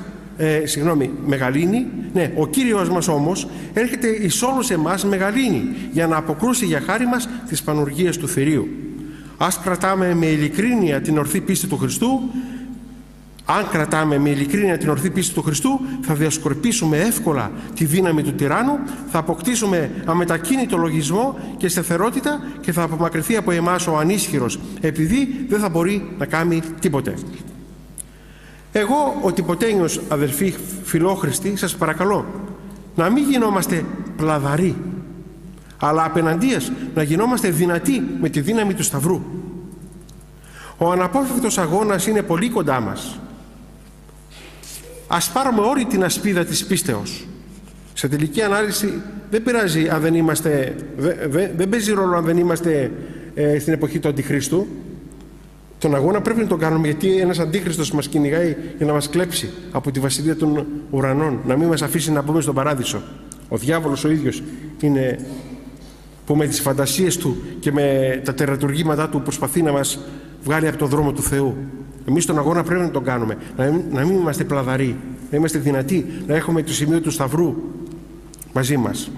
S2: μεγαλύνει, ναι, ο Κύριος μας όμως έρχεται εις όλους εμάς μεγαλύνει, για να αποκρούσει για χάρη μας τις πανουργίες του θηρίου. Ας κρατάμε με ειλικρίνεια την ορθή πίστη του Χριστού. Αν κρατάμε με ειλικρίνεια την ορθή πίστη του Χριστού, θα διασκορπίσουμε εύκολα τη δύναμη του τυράννου, θα αποκτήσουμε αμετακίνητο λογισμό και σταθερότητα και θα απομακρυνθεί από εμάς ο ανίσχυρος, επειδή δεν θα μπορεί να κάνει τίποτε. Εγώ, ο τυποτένιος, αδελφοί φιλόχριστοι, σας παρακαλώ να μην γινόμαστε πλαδαροί, αλλά απέναντίας να γινόμαστε δυνατοί με τη δύναμη του Σταυρού. Ο αναπόφευκτος αγώνας είναι πολύ κοντά μας. Ας πάρουμε όλη την ασπίδα της πίστεως. Σε τελική ανάλυση δεν πειράζει αν δεν είμαστε, δεν παίζει ρόλο αν δεν είμαστε στην εποχή του Αντιχρίστου. Τον αγώνα πρέπει να τον κάνουμε, γιατί ένας Αντίχριστος μας κυνηγάει για να μας κλέψει από τη βασιλεία των ουρανών, να μην μας αφήσει να μπούμε στον παράδεισο. Ο διάβολος ο ίδιος είναι που με τις φαντασίες του και με τα τερατουργήματά του προσπαθεί να μας βγάλει από τον δρόμο του Θεού. Εμείς τον αγώνα πρέπει να τον κάνουμε, να μην είμαστε πλαδαροί, να είμαστε δυνατοί, να έχουμε το σημείο του Σταυρού μαζί μας.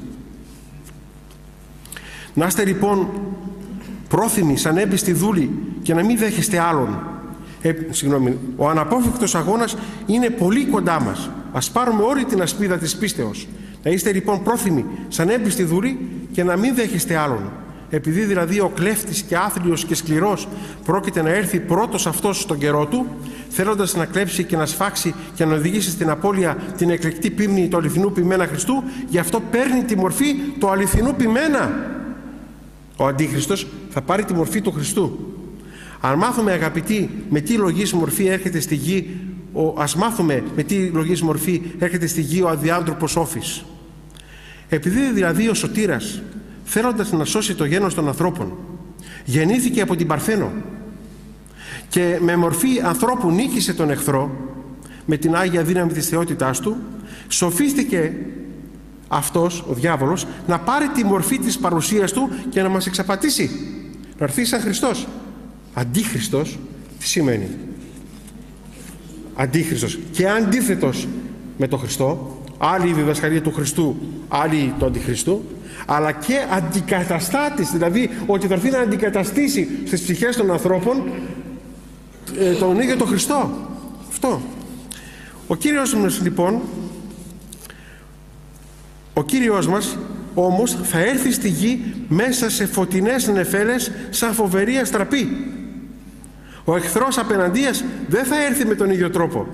S2: Να είστε λοιπόν πρόθυμοι σαν έμπιστοι δούλοι και να μην δέχεστε άλλον. Ο αναπόφευκτος αγώνας είναι πολύ κοντά μας. Ας πάρουμε όλη την ασπίδα της πίστεως. Να είστε λοιπόν πρόθυμοι σαν έμπιστοι δούλοι και να μην δέχεστε άλλον. Επειδή δηλαδή ο κλέφτης και άθλιος και σκληρός πρόκειται να έρθει πρώτος αυτός στον καιρό του, θέλοντας να κλέψει και να σφάξει και να οδηγήσει στην απώλεια την εκλεκτή πίμνη του αληθινού ποιμένα Χριστού, γι' αυτό παίρνει τη μορφή του αληθινού ποιμένα. Ο Αντίχριστος θα πάρει τη μορφή του Χριστού. Αν μάθουμε, αγαπητοί, με τι λογής μορφή έρχεται στη γη, ας μάθουμε με τι λογής μορφή έρχεται στη γη ο αδιάντροπος Όφης. Επειδή δηλαδή ο Σωτήρας, θέλοντας να σώσει το γένος των ανθρώπων, γεννήθηκε από την Παρθένο και με μορφή ανθρώπου νίκησε τον εχθρό με την άγια δύναμη της θεότητάς του, σοφίστηκε αυτός ο διάβολος να πάρει τη μορφή της παρουσίας του και να μας εξαπατήσει, να έρθει σαν Χριστός. Αντίχριστος τι σημαίνει? Αντίχριστος και αντίθετος με τον Χριστό, άλλη η διδασκαλία του Χριστού, άλλη του Αντιχριστού, αλλά και αντικαταστάτης, δηλαδή ότι θα έρθει να αντικαταστήσει στις ψυχές των ανθρώπων τον ίδιο τον Χριστό. Αυτό. Ο Κύριος μας λοιπόν, ο Κύριος μας όμως θα έρθει στη γη μέσα σε φωτεινές νεφέλες σαν φοβερή αστραπή. Ο εχθρός απέναντίας δεν θα έρθει με τον ίδιο τρόπο,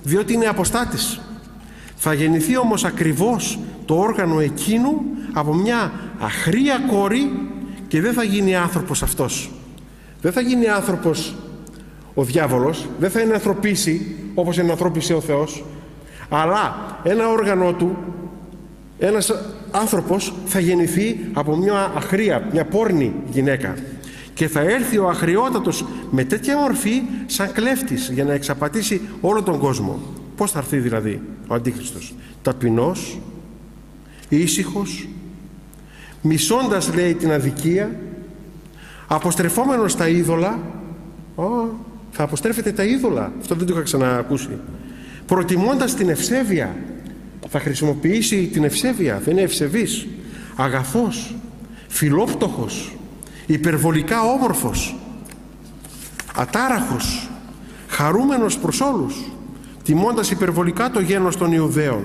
S2: διότι είναι αποστάτης. Θα γεννηθεί όμως ακριβώς το όργανο εκείνου από μια αχρία κόρη και δεν θα γίνει άνθρωπος αυτός. Δεν θα γίνει άνθρωπος ο διάβολος, δεν θα ενανθρωπίσει όπως ενανθρώπισε ο Θεός, αλλά ένα όργανο του, ένας άνθρωπος θα γεννηθεί από μια αχρία, μια πόρνη γυναίκα και θα έρθει ο αχριότατος με τέτοια μορφή σαν κλέφτης για να εξαπατήσει όλο τον κόσμο. Πώς θα έρθει δηλαδή ο Αντίχριστος? Ταπεινός, ήσυχος, μισώντας λέει την αδικία, αποστρεφόμενος στα είδωλα. Θα αποστρέφεται τα είδωλα, αυτό δεν το είχα ξανακούσει. Προτιμώντας την ευσέβεια, θα χρησιμοποιήσει την ευσέβεια, θα είναι ευσεβής, αγαθός, φιλόπτωχος, υπερβολικά όμορφος, ατάραχος, χαρούμενος προς όλους, τιμώντας υπερβολικά το γένος των Ιουδαίων.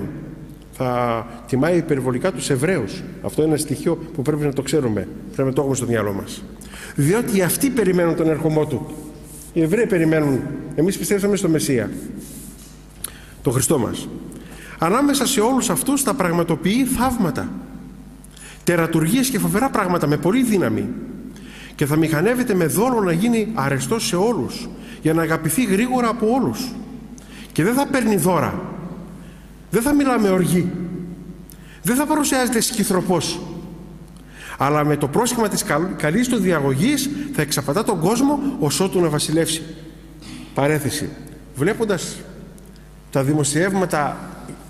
S2: Θα τιμάει υπερβολικά τους Εβραίους. Αυτό είναι ένα στοιχείο που πρέπει να το ξέρουμε, πρέπει να το έχουμε στο μυαλό μας, διότι αυτοί περιμένουν τον ερχομό του. Οι Εβραίοι περιμένουν, εμείς πιστεύσαμε στο Μεσσία, τον Χριστό μας. Ανάμεσα σε όλους αυτούς θα πραγματοποιεί θαύματα, τερατουργίες και φοβερά πράγματα με πολύ δύναμη και θα μηχανεύεται με δόλο να γίνει αρεστός σε όλους για να αγαπηθεί γρήγορα από όλους και δεν θα παίρνει δώρα, δεν θα μιλά με οργή, δεν θα παρουσιάζεται σκυθροπός, αλλά με το πρόσχημα της καλής του διαγωγής θα εξαπατά τον κόσμο ως ότου να βασιλεύσει. Παρέθεση. Βλέποντας τα δημοσιεύματα,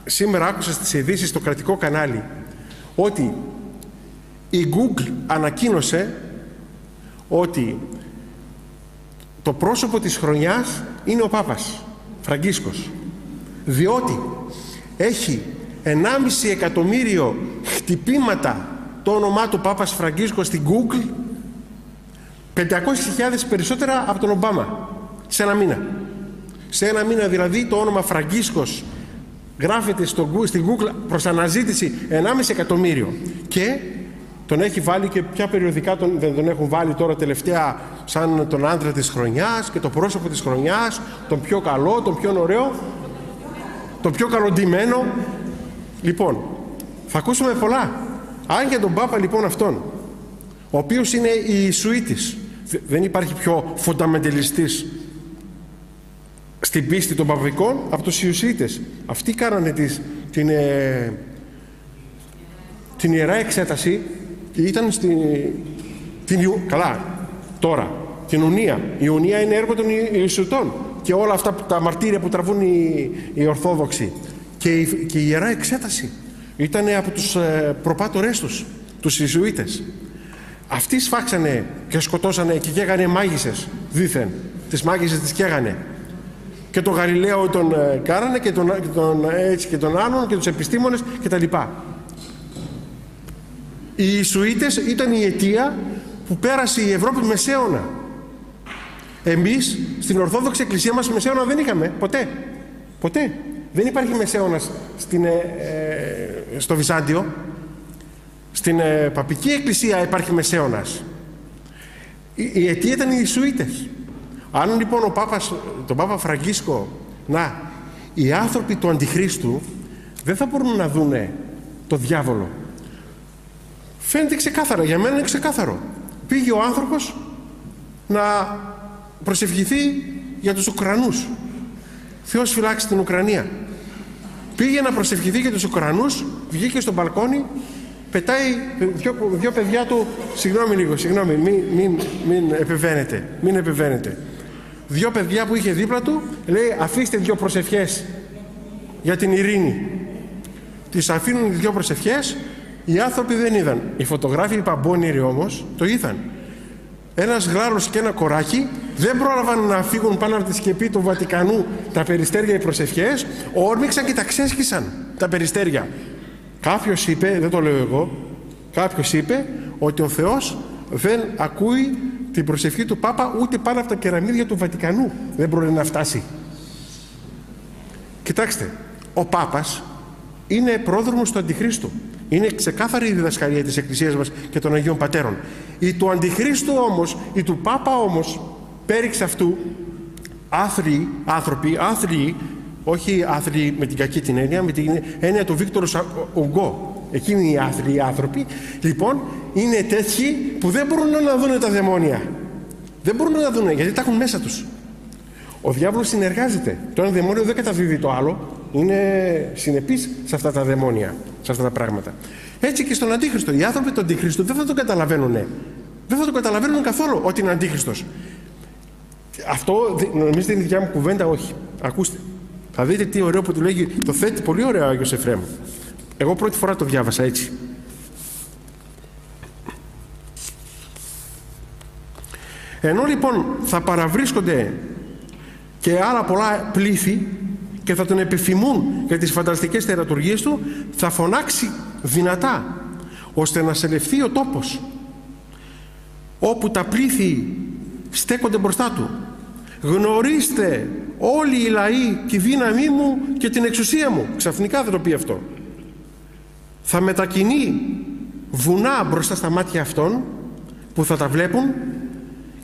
S2: σήμερα άκουσα στις ειδήσεις στο κρατικό κανάλι ότι η Google ανακοίνωσε ότι το πρόσωπο της χρονιάς είναι ο Πάπας Φραγκίσκος, διότι έχει 1,5 εκατομμύριο χτυπήματα το όνομά του Πάπας Φραγκίσκος στην Google, 500.000 περισσότερα από τον Ομπάμα σε ένα μήνα. Σε ένα μήνα δηλαδή το όνομα Φραγκίσκος γράφεται στην Google προς αναζήτηση 1,5 εκατομμύριο και τον έχει βάλει και ποια περιοδικά δεν τον έχουν βάλει τώρα τελευταία σαν τον άντρα της χρονιάς και το πρόσωπο της χρονιάς, τον πιο καλό, τον πιο ωραίο, τον πιο καλοντυμένο. Λοιπόν, θα ακούσουμε πολλά. Αν και τον Πάπα λοιπόν αυτόν, ο οποίος είναι Ιησουήτης, δεν υπάρχει πιο φονταμεντελιστής στην πίστη των παπικών από τους Ιησουήτες. Αυτοί κάνανε την Ιερά Εξέταση και ήταν καλά τώρα την Ουνία. Η Ουνία είναι έργο των Ιησουτών και όλα αυτά τα μαρτύρια που τραβούν οι Ορθόδοξοι και η Ιερά Εξέταση ήταν από τους προπάτορές τους Ιησουήτες. Αυτοί σφάξανε και σκοτώσανε και καίγανε μάγισσες δήθεν, τις μάγισσες τις καίγανε και τον Γαλιλαίο τον κάνανε και τον άλλον και τους επιστήμονες και τα λοιπά. Οι Ιησουήτες ήταν η αιτία που πέρασε η Ευρώπη μεσαίωνα. Εμείς στην Ορθόδοξη Εκκλησία μας μεσαίωνα δεν είχαμε ποτέ. Δεν υπάρχει μεσαίωνας στο Βυζάντιο. Στην Παπική Εκκλησία υπάρχει μεσαίωνας. Η αιτία ήταν οι Ιησουήτες. Αν λοιπόν τον Πάπα Φραγκίσκο, οι άνθρωποι του Αντιχρίστου δεν θα μπορούν να δούνε το διάβολο. Φαίνεται ξεκάθαρα, για μένα είναι ξεκάθαρο. Πήγε ο άνθρωπος να προσευχηθεί για τους Ουκρανούς. Θεός φυλάξει την Ουκρανία. Πήγε να προσευχηθεί για τους Ουκρανούς, βγήκε στο μπαλκόνι, πετάει δυο παιδιά του, συγγνώμη, μην επεμβαίνετε. 2 παιδιά που είχε δίπλα του, λέει αφήστε 2 προσευχές για την ειρήνη. Τις αφήνουν 2 προσευχές, οι άνθρωποι δεν είδαν. Οι φωτογράφοι, οι παμπώνηροι όμως, το είδαν. Ένας γλάρος και ένα κοράκι δεν πρόλαβαν να φύγουν πάνω από τη σκεπή του Βατικανού τα περιστέρια, οι προσευχές, όρμηξαν και τα ξέσχισαν τα περιστέρια. Κάποιος είπε, δεν το λέω εγώ, κάποιος είπε ότι ο Θεός δεν ακούει την προσευχή του Πάπα ούτε πάνω από τα κεραμίδια του Βατικανού. Δεν μπορεί να φτάσει. Κοιτάξτε, ο Πάπας είναι πρόδρομος του Αντιχρίστου. Είναι ξεκάθαρη η διδασκαλία της Εκκλησίας μας και των Αγίων Πατέρων. Η του Αντιχρίστου όμως, η του Πάπα όμως, πέριξ αυτού, άθλιοι άνθρωποι, άθλιοι, όχι άθλιοι με την κακή την έννοια, με την έννοια του Βίκτορου Ουγκό. Εκείνοι οι άθλιοι άνθρωποι, λοιπόν, είναι τέτοιοι που δεν μπορούν να δουν τα δαιμόνια. Δεν μπορούν να δουν, γιατί τα έχουν μέσα τους. Ο διάβολος συνεργάζεται. Το ένα δαιμόνιο δεν καταδίδει το άλλο. Είναι συνεπής σε αυτά τα δαιμόνια, σε αυτά τα πράγματα. Έτσι και στον Αντίχριστο. Οι άνθρωποι του Αντίχριστου δεν θα τον καταλαβαίνουν. Δεν θα τον καταλαβαίνουν καθόλου ότι είναι Αντίχριστος. Αυτό νομίζετε είναι η δικιά μου κουβέντα? Όχι. Ακούστε. Θα δείτε τι ωραίο που του λέγει. Το θέτει πολύ ωραίο ο Άγιος Εφραίμ. Εγώ πρώτη φορά το διάβασα έτσι. Ενώ λοιπόν θα παραβρίσκονται και άλλα πολλά πλήθη και θα τον επιφημούν για τις φανταστικές τερατουργίες του, θα φωνάξει δυνατά ώστε να σελευθεί ο τόπος όπου τα πλήθη στέκονται μπροστά του. Γνωρίστε όλοι οι λαοί τη δύναμή μου και την εξουσία μου. Ξαφνικά θα το πει αυτό. Θα μετακινεί βουνά μπροστά στα μάτια αυτών που θα τα βλέπουν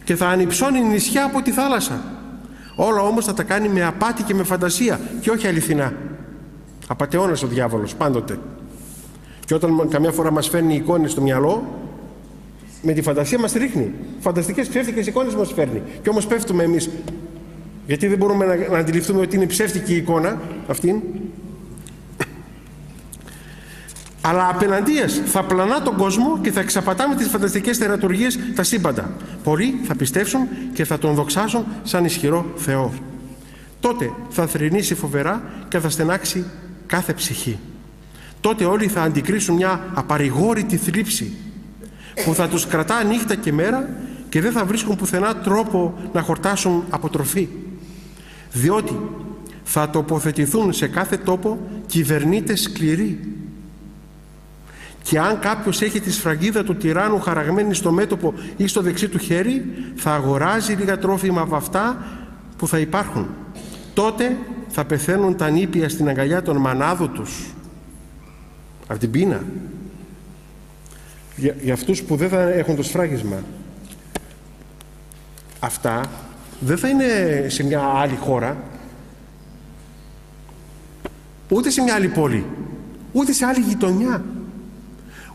S2: και θα ανυψώνει νησιά από τη θάλασσα. Όλα όμως θα τα κάνει με απάτη και με φαντασία και όχι αληθινά. Απατεώνας ο διάβολος πάντοτε. Και όταν καμιά φορά μας φέρνει εικόνες στο μυαλό, με τη φαντασία μας ρίχνει. Φανταστικές ψεύτικες εικόνες μας φέρνει. Και όμως πέφτουμε εμείς. Γιατί δεν μπορούμε να αντιληφθούμε ότι είναι ψεύτικη η εικόνα αυτήν. Αλλά απέναντίας θα πλανά τον κόσμο και θα εξαπατά με τις φανταστικές τερατουργίες τα σύμπαντα. Πολλοί θα πιστέψουν και θα τον δοξάσουν σαν ισχυρό Θεό. Τότε θα θρηνήσει φοβερά και θα στενάξει κάθε ψυχή. Τότε όλοι θα αντικρίσουν μια απαρηγόρητη θλίψη που θα τους κρατά νύχτα και μέρα και δεν θα βρίσκουν πουθενά τρόπο να χορτάσουν από τροφή. Διότι θα τοποθετηθούν σε κάθε τόπο κυβερνήτες σκληροί. Και αν κάποιος έχει τη σφραγίδα του τυράννου χαραγμένη στο μέτωπο ή στο δεξί του χέρι, θα αγοράζει λίγα τρόφιμα από αυτά που θα υπάρχουν. Τότε θα πεθαίνουν τα νήπια στην αγκαλιά των μανάδων τους από την πείνα. Για αυτούς που δεν θα έχουν το σφράγισμα. Αυτά δεν θα είναι σε μια άλλη χώρα, ούτε σε μια άλλη πόλη, ούτε σε άλλη γειτονιά,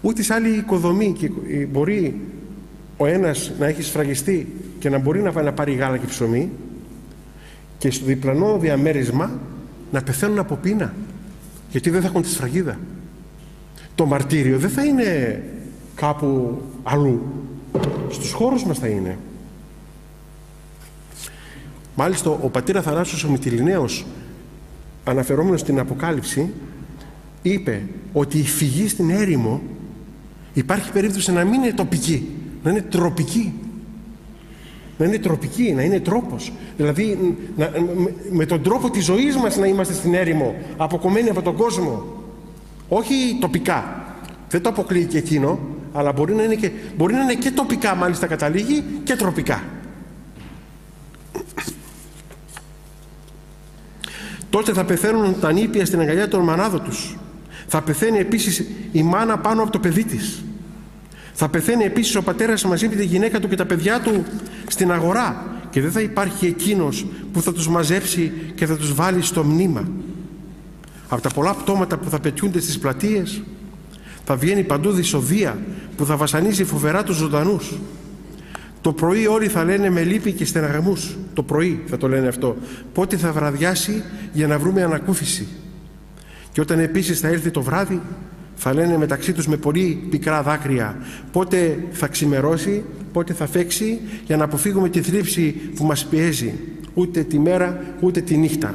S2: ούτε σε άλλη οικοδομή. Και μπορεί ο ένας να έχει σφραγιστεί και να μπορεί να πάρει γάλα και ψωμί και στο διπλανό διαμέρισμα να πεθαίνουν από πείνα, γιατί δεν θα έχουν τη σφραγίδα. Το μαρτύριο δεν θα είναι κάπου αλλού, στους χώρους μας θα είναι. Μάλιστα ο πατήρ Αθανάσιος ο Μυτιληναίος, αναφερόμενος στην Αποκάλυψη, είπε ότι η φυγή στην έρημο υπάρχει περίπτωση να μην είναι τοπική, να είναι τροπική. Να είναι τροπική, να είναι τρόπος. Δηλαδή με τον τρόπο της ζωής μας να είμαστε στην έρημο, αποκομμένοι από τον κόσμο. Όχι τοπικά. Δεν το αποκλείει και εκείνο, αλλά μπορεί να είναι και τοπικά, μάλιστα καταλήγει, και τροπικά. Τότε θα πεθαίνουν τα νήπια στην αγκαλιά των μανάδων τους. Θα πεθαίνει επίσης η μάνα πάνω από το παιδί της. Θα πεθαίνει επίσης ο πατέρας μαζί με τη γυναίκα του και τα παιδιά του στην αγορά και δεν θα υπάρχει εκείνος που θα τους μαζέψει και θα τους βάλει στο μνήμα. Από τα πολλά πτώματα που θα πετιούνται στις πλατείες θα βγαίνει παντού δυσοδεία που θα βασανίζει φοβερά τους ζωντανούς. Το πρωί όλοι θα λένε με λύπη και στεναγμούς. Το πρωί θα το λένε αυτό. Πότε θα βραδιάσει για να βρούμε ανακούφιση. Και όταν επίσης θα έρθει το βράδυ θα λένε μεταξύ τους με πολύ πικρά δάκρυα πότε θα ξημερώσει, πότε θα φέξει, για να αποφύγουμε τη θλίψη που μας πιέζει. ούτε τη μέρα ούτε τη νύχτα.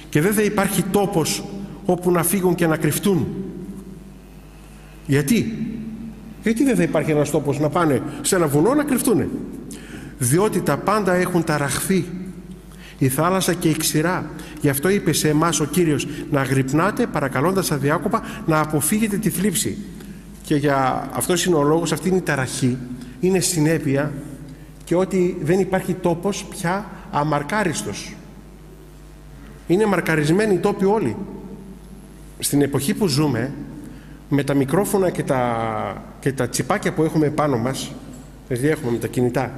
S2: Και δεν θα υπάρχει τόπος όπου να φύγουν και να κρυφτούν. Γιατί δεν θα υπάρχει ένας τόπος να πάνε σε ένα βουνό να κρυφτούν? Διότι τα πάντα έχουν ταραχθεί, η θάλασσα και η ξηρά. Γι' αυτό είπε σε εμάς ο Κύριος να γρυπνάτε παρακαλώντας αδιάκοπα να αποφύγετε τη θλίψη. Και για αυτός είναι ο λόγος, αυτή είναι η ταραχή, είναι συνέπεια, και ότι δεν υπάρχει τόπος πια αμαρκάριστος. Είναι μαρκαρισμένοι οι τόποι όλοι. Στην εποχή που ζούμε, με τα μικρόφωνα και τα τσιπάκια που έχουμε πάνω μας, δηλαδή έχουμε με τα κινητά,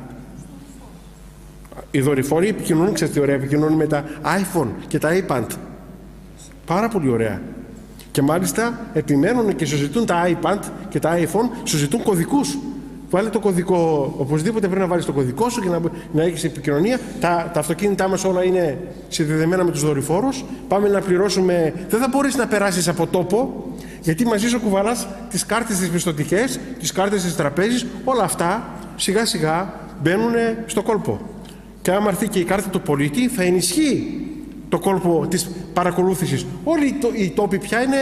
S2: οι δορυφόροι επικοινωνούν, ξέρετε τι ωραία, επικοινωνούν με τα iPhone και τα iPad. Πάρα πολύ ωραία. Και μάλιστα επιμένουν και συζητούν τα iPad και τα iPhone, συζητούν κωδικούς. Βάλε το κωδικό, οπωσδήποτε πρέπει να βάλεις το κωδικό σου και να έχεις επικοινωνία. Τα αυτοκίνητά μας όλα είναι συνδεδεμένα με τους δορυφόρους. Πάμε να πληρώσουμε, δεν θα μπορείς να περάσεις από τόπο, γιατί μαζί σου κουβαλάς τις κάρτες τις πιστωτικές, τις κάρτες της τραπέζης, όλα αυτά σιγά σιγά μπαίνουν στο κόλπο. Και άμα έρθει και η κάρτα του πολίτη, θα ενισχύει το κόλπο της παρακολούθησης. Όλοι οι τόποι πια είναι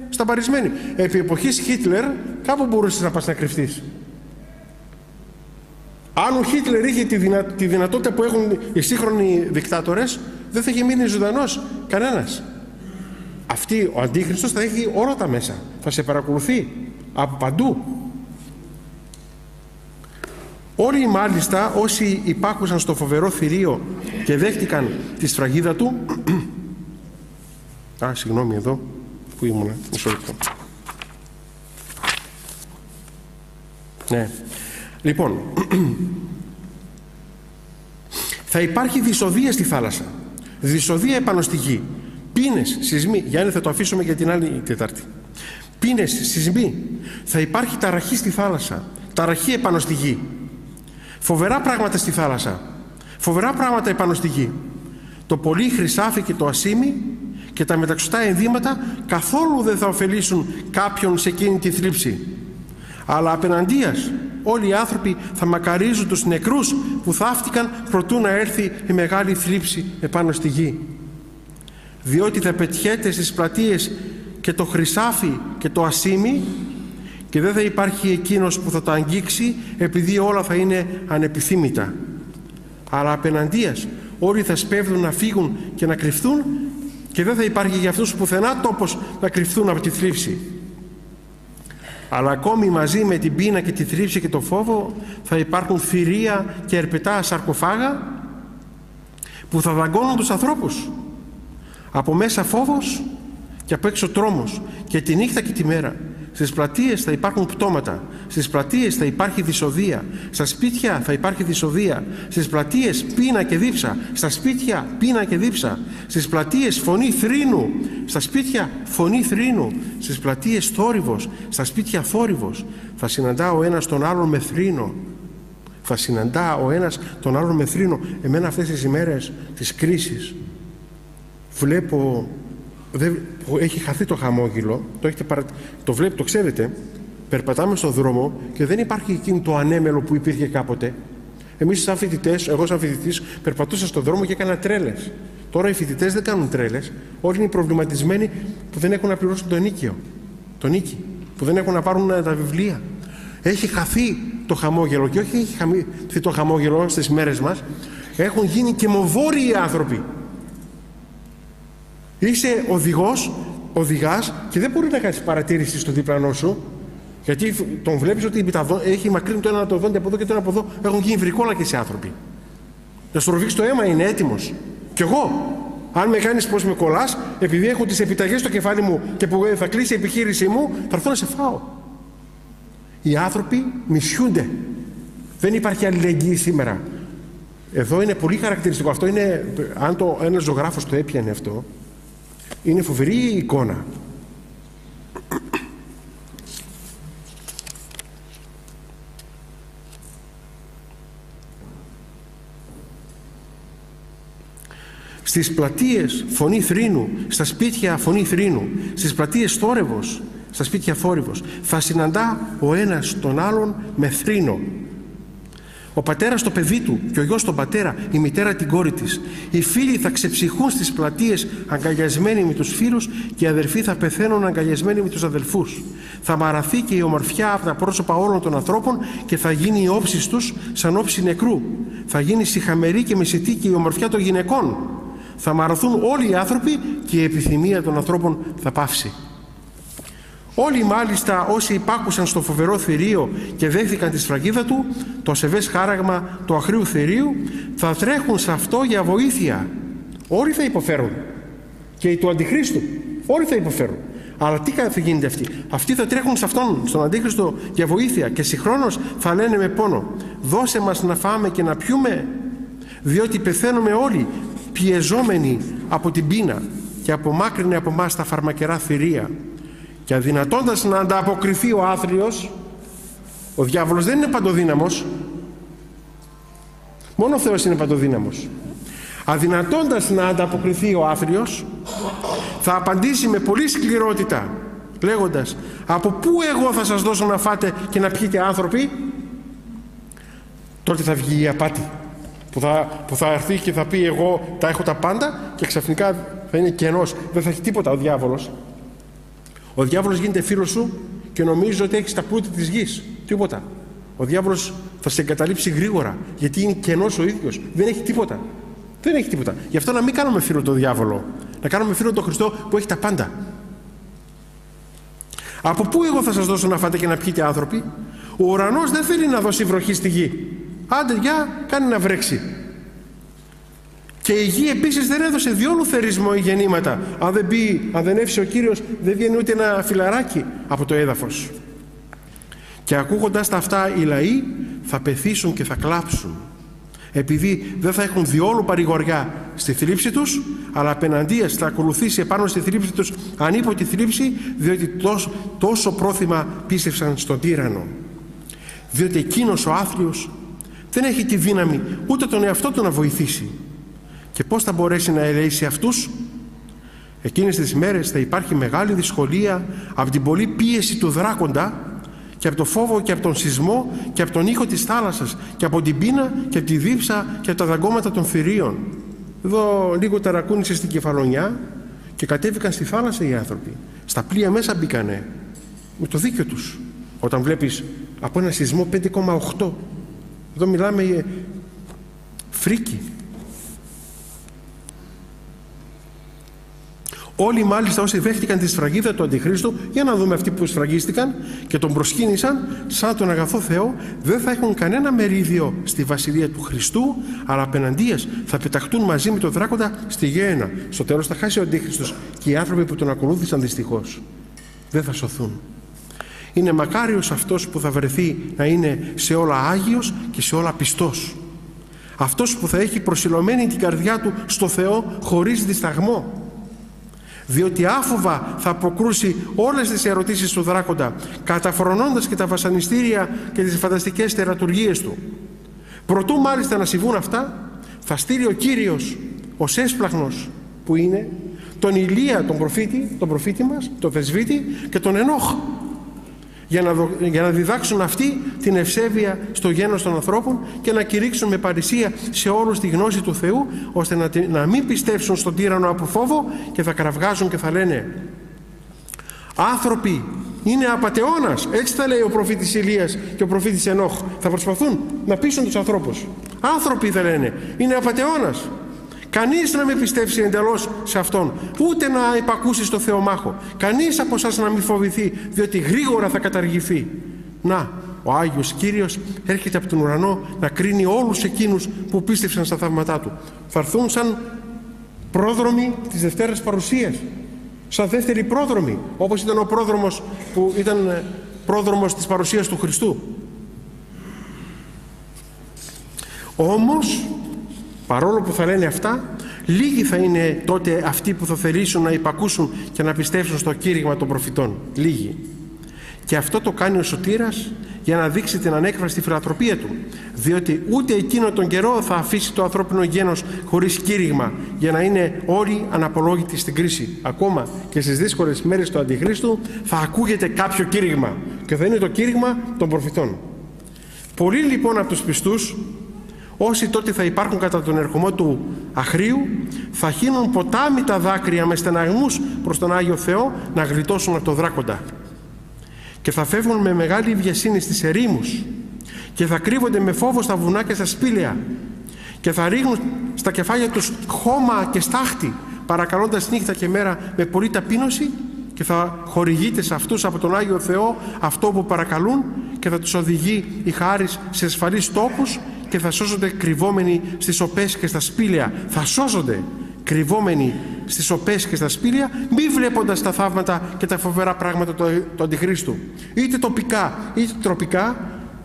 S2: σταμπαρισμένοι. Επί εποχής Χίτλερ, κάπου μπορούσες να πας να κρυφτείς. Αν ο Χίτλερ είχε τη δυνατότητα που έχουν οι σύγχρονοι δικτάτορες, δεν θα είχε μείνει ζωντανός κανένας. Ο Αντίχριστος θα έχει όλα τα μέσα. Θα σε παρακολουθεί από παντού. Όλοι μάλιστα όσοι υπάκουσαν στο φοβερό θηρίο και δέχτηκαν τη σφραγίδα του. Συγγνώμη εδώ που ήμουνα. Μισό λεπτό. Ναι. Λοιπόν, θα υπάρχει δυσοδεία στη θάλασσα, δυσοδεία επάνω στη γη, πίνες, σεισμοί. Γιάννη, θα το αφήσουμε για την άλλη Τετάρτη. Πίνες, σεισμοί. Θα υπάρχει ταραχή στη θάλασσα, ταραχή επάνω στη γη. Φοβερά πράγματα στη θάλασσα, φοβερά πράγματα επάνω στη γη. Το πολύ χρυσάφι και το ασίμι και τα μεταξωτά ενδύματα καθόλου δεν θα ωφελήσουν κάποιον σε εκείνη τη θλίψη. Αλλά απέναντίας όλοι οι άνθρωποι θα μακαρίζουν τους νεκρούς που θαύτηκαν προτού να έρθει η μεγάλη θλίψη επάνω στη γη. Διότι θα πετιέται στις πλατείες και το χρυσάφι και το ασίμι και δεν θα υπάρχει εκείνος που θα το αγγίξει, επειδή όλα θα είναι ανεπιθύμητα. Αλλά απέναντίας όλοι θα σπέβδουν να φύγουν και να κρυφθούν και δεν θα υπάρχει για αυτούς πουθενά τόπος να κρυφθούν από τη θλίψη. Αλλά ακόμη μαζί με την πείνα και τη θλίψη και το φόβο θα υπάρχουν θηρία και ερπετά σαρκοφάγα που θα δαγκώνουν τους ανθρώπους. Από μέσα φόβος και απ' έξω τρόμος, και τη νύχτα και τη μέρα. Στις πλατείες θα υπάρχουν πτώματα, στις πλατείες θα υπάρχει δυσοδεία, στα σπίτια θα υπάρχει δυσοδεία, στις πλατείες πείνα και δίψα, στα σπίτια πείνα και δίψα, στις πλατείες φωνή θρήνου, στα σπίτια φωνή θρήνου, στις πλατείες θόρυβος, στα σπίτια θόρυβος. Θα συναντά ο ένας τον άλλον με θρήνο. Θα συναντά ο ένας τον άλλον με θρήνο. Εμένα αυτές τις ημέρες της κρίσης βλέπω, έχει χαθεί το χαμόγελο, το βλέπετε, το ξέρετε, περπατάμε στον δρόμο και δεν υπάρχει εκείνο το ανέμελο που υπήρχε κάποτε. Εμείς σαν φοιτητές, εγώ σαν φοιτητής, περπατούσα στον δρόμο και έκανα τρέλες. Τώρα οι φοιτητές δεν κάνουν τρέλες, όλοι είναι προβληματισμένοι που δεν έχουν να πληρώσουν το νίκη, που δεν έχουν να πάρουν τα βιβλία. Έχει χαθεί το χαμόγελο, και όχι έχει χαθεί το χαμόγελο στις μέρες μας, έχουν γίνει και μοβόροι οι άνθρωποι. Είσαι οδηγάς και δεν μπορεί να κάνεις παρατήρηση στο διπλανό σου, γιατί τον βλέπεις ότι έχει μακρύνει το ένα το δόντι από εδώ και το ένα από εδώ, έχουν γίνει βρικόλακες οι άνθρωποι. Να σου ροβήξει το αίμα, είναι έτοιμος. Κι εγώ, αν με κάνεις πως με κολλάς, επειδή έχω τις επιταγές στο κεφάλι μου και που θα κλείσει η επιχείρησή μου, θα έρθω να σε φάω. Οι άνθρωποι νησιούνται. Δεν υπάρχει αλληλεγγύη σήμερα. Εδώ είναι πολύ χαρακτηριστικό. Αυτό είναι, αν ένας ζωγράφος το έπιανε αυτό, είναι φοβερή η εικόνα. Στις πλατείες φωνή θρήνου, στα σπίτια φωνή θρήνου, στις πλατείες θόρυβος, στα σπίτια θόρυβος. Θα συναντά ο ένας τον άλλον με θρήνο. Ο πατέρας το παιδί του και ο γιος τον πατέρα, η μητέρα την κόρη της. Οι φίλοι θα ξεψυχούν στις πλατείες αγκαλιασμένοι με τους φίλους και οι αδελφοί θα πεθαίνουν αγκαλιασμένοι με τους αδελφούς. Θα μαραθεί και η ομορφιά από τα πρόσωπα όλων των ανθρώπων και θα γίνει η όψη τους σαν όψη νεκρού. Θα γίνει σιχαμερή και μεσητή και η ομορφιά των γυναικών. Θα μαραθούν όλοι οι άνθρωποι και η επιθυμία των ανθρώπων θα πάυσει. Όλοι μάλιστα όσοι υπάκουσαν στο φοβερό θηρίο και δέχθηκαν τη σφραγίδα του, το ασεβές χάραγμα του αχρίου θηρίου, θα τρέχουν σε αυτό για βοήθεια. Όλοι θα υποφέρουν. Και του Αντιχρίστου. Όλοι θα υποφέρουν. Αλλά τι θα γίνεται αυτοί? Αυτοί θα τρέχουν σε αυτόν, στον Αντίχριστο, για βοήθεια και συγχρόνως θα λένε με πόνο: δώσε μας να φάμε και να πιούμε, διότι πεθαίνουμε όλοι πιεζόμενοι από την πείνα και απομάκρυνε από μας τα φαρμακερά θηρία. Και αδυνατώντας να ανταποκριθεί ο άθλιος, ο διάβολος δεν είναι παντοδύναμος, μόνο ο Θεός είναι παντοδύναμος. Αδυνατώντας να ανταποκριθεί ο άθλιος, θα απαντήσει με πολύ σκληρότητα λέγοντας: από πού εγώ θα σας δώσω να φάτε και να πιείτε, άνθρωποι? Τότε θα βγει η απάτη που θα έρθει και θα πει: εγώ τα έχω τα πάντα, και ξαφνικά θα είναι κενός, δεν θα έχει τίποτα ο διάβολος. Ο διάβολος γίνεται φίλος σου και νομίζει ότι έχεις τα πλούτη της γης. Τίποτα. Ο διάβολος θα σε εγκαταλείψει γρήγορα, γιατί είναι κενός ο ίδιος. Δεν έχει τίποτα. Δεν έχει τίποτα. Γι' αυτό να μην κάνουμε φίλο τον διάβολο. Να κάνουμε φίλο τον Χριστό που έχει τα πάντα. Από πού εγώ θα σας δώσω να φάτε και να πιείτε, άνθρωποι? Ο ουρανός δεν θέλει να δώσει βροχή στη γη. Άντε, για κάνει να βρέξει. Και η γη επίσης δεν έδωσε διόλου θερισμό ή γεννήματα. Αν δεν εύσει ο Κύριος, δεν βγαίνει ούτε ένα φυλαράκι από το έδαφος. Και ακούγοντας τα αυτά, οι λαοί θα πεθύσουν και θα κλάψουν, επειδή δεν θα έχουν διόλου παρηγοριά στη θλίψη τους, αλλά απέναντίας θα ακολουθήσει επάνω στη θλίψη τους ανίποτη θλίψη, διότι τόσο πρόθυμα πίστευσαν στον τύραννο. Διότι εκείνος ο άθλιος δεν έχει τη δύναμη ούτε τον εαυτό του να βοηθήσει. Και πώς θα μπορέσει να ελέησει αυτούς? Εκείνες τις μέρες θα υπάρχει μεγάλη δυσκολία από την πολλή πίεση του δράκοντα και από το φόβο και από τον σεισμό και από τον ήχο της θάλασσας και από την πείνα και από τη δίψα και από τα δαγκώματα των θηρίων. Εδώ λίγο ταρακούνησε στην Κεφαλονιά και κατέβηκαν στη θάλασσα οι άνθρωποι. Στα πλοία μέσα μπήκανε με το δίκιο τους. Όταν βλέπεις από ένα σεισμό 5,8, εδώ μιλάμε φρίκι. Όλοι μάλιστα όσοι δέχτηκαν τη σφραγίδα του Αντιχρίστου, για να δούμε αυτοί που σφραγίστηκαν και τον προσκύνησαν σαν τον αγαθό Θεό, δεν θα έχουν κανένα μερίδιο στη βασιλεία του Χριστού, αλλά απέναντίας θα πεταχτούν μαζί με τον δράκοντα στη γέενα. Στο τέλος θα χάσει ο Αντίχριστος και οι άνθρωποι που τον ακολούθησαν δυστυχώς δεν θα σωθούν. Είναι μακάριος αυτός που θα βρεθεί να είναι σε όλα άγιος και σε όλα πιστός. Αυτός που θα έχει προσιλωμένη την καρδιά του στο Θεό χωρίς δισταγμό. Διότι άφοβα θα αποκρούσει όλες τις ερωτήσεις του δράκοντα, καταφρονώντας και τα βασανιστήρια και τις φανταστικές τερατουργίες του. Προτού μάλιστα να συμβούν αυτά, θα στείλει ο Κύριος ως έσπλαχνος που είναι τον Ηλία, τον προφήτη μας, τον Θεσβήτη, και τον Ενόχ, για να διδάξουν αυτοί την ευσέβεια στο γένος των ανθρώπων και να κηρύξουν με παρησία σε όλους τη γνώση του Θεού, ώστε να μην πιστέψουν στον τύραννο από φόβο και θα κραυγάζουν και θα λένε: άνθρωποι, είναι απατεώνας. Έτσι θα λέει ο προφήτης Ηλίας και ο προφήτης Ενόχ. Θα προσπαθούν να πείσουν τους ανθρώπους. Άνθρωποι θα λένε, είναι απατεώνας. Κανείς να μην πιστέψει εντελώς σε αυτόν, ούτε να υπακούσει στο Θεομάχο. Κανείς από εσάς να μην φοβηθεί, διότι γρήγορα θα καταργηθεί. Να, ο Άγιος Κύριος έρχεται από τον ουρανό να κρίνει όλους εκείνους που πίστευσαν στα θαύματά του. Θα έρθουν σαν πρόδρομοι της Δευτέρας Παρουσίας, σαν δεύτερη πρόδρομοι, όπως ήταν ο πρόδρομος που ήταν πρόδρομος της παρουσίας του Χριστού. Όμως, παρόλο που θα λένε αυτά, λίγοι θα είναι τότε αυτοί που θα θελήσουν να υπακούσουν και να πιστέψουν στο κήρυγμα των προφητών. Λίγοι. Και αυτό το κάνει ο Σωτήρας για να δείξει την ανέκφραστη φιλανθρωπία του, διότι ούτε εκείνο τον καιρό θα αφήσει το ανθρώπινο γένος χωρίς κήρυγμα, για να είναι όλοι αναπολόγητοι στην κρίση. Ακόμα και στις δύσκολες μέρες του Αντιχρίστου θα ακούγεται κάποιο κήρυγμα, και θα είναι το κήρυγμα των προφητών. Πολλοί λοιπόν από τους πιστούς, όσοι τότε θα υπάρχουν κατά τον ερχομό του Αχρίου, θα χύνουν ποτάμι τα δάκρυα με στεναγμούς προς τον Άγιο Θεό να γλιτώσουν από το δράκοντα. Και θα φεύγουν με μεγάλη βιασύνη στις ερήμους και θα κρύβονται με φόβο στα βουνά και στα σπήλαια και θα ρίχνουν στα κεφάλια τους χώμα και στάχτη, παρακαλώντας νύχτα και μέρα με πολλή ταπείνωση, και θα χορηγείται σε αυτούς από τον Άγιο Θεό αυτό που παρακαλούν και θα τους οδηγεί η χάρις σε ασφαλείς τόπους και θα σώζονται κρυβόμενοι στις οπές και στα σπήλαια. Θα σώζονται κρυβόμενοι στις οπές και στα σπήλαια, μη βλέποντας τα θαύματα και τα φοβερά πράγματα του Αντιχρίστου. Είτε τοπικά είτε τροπικά,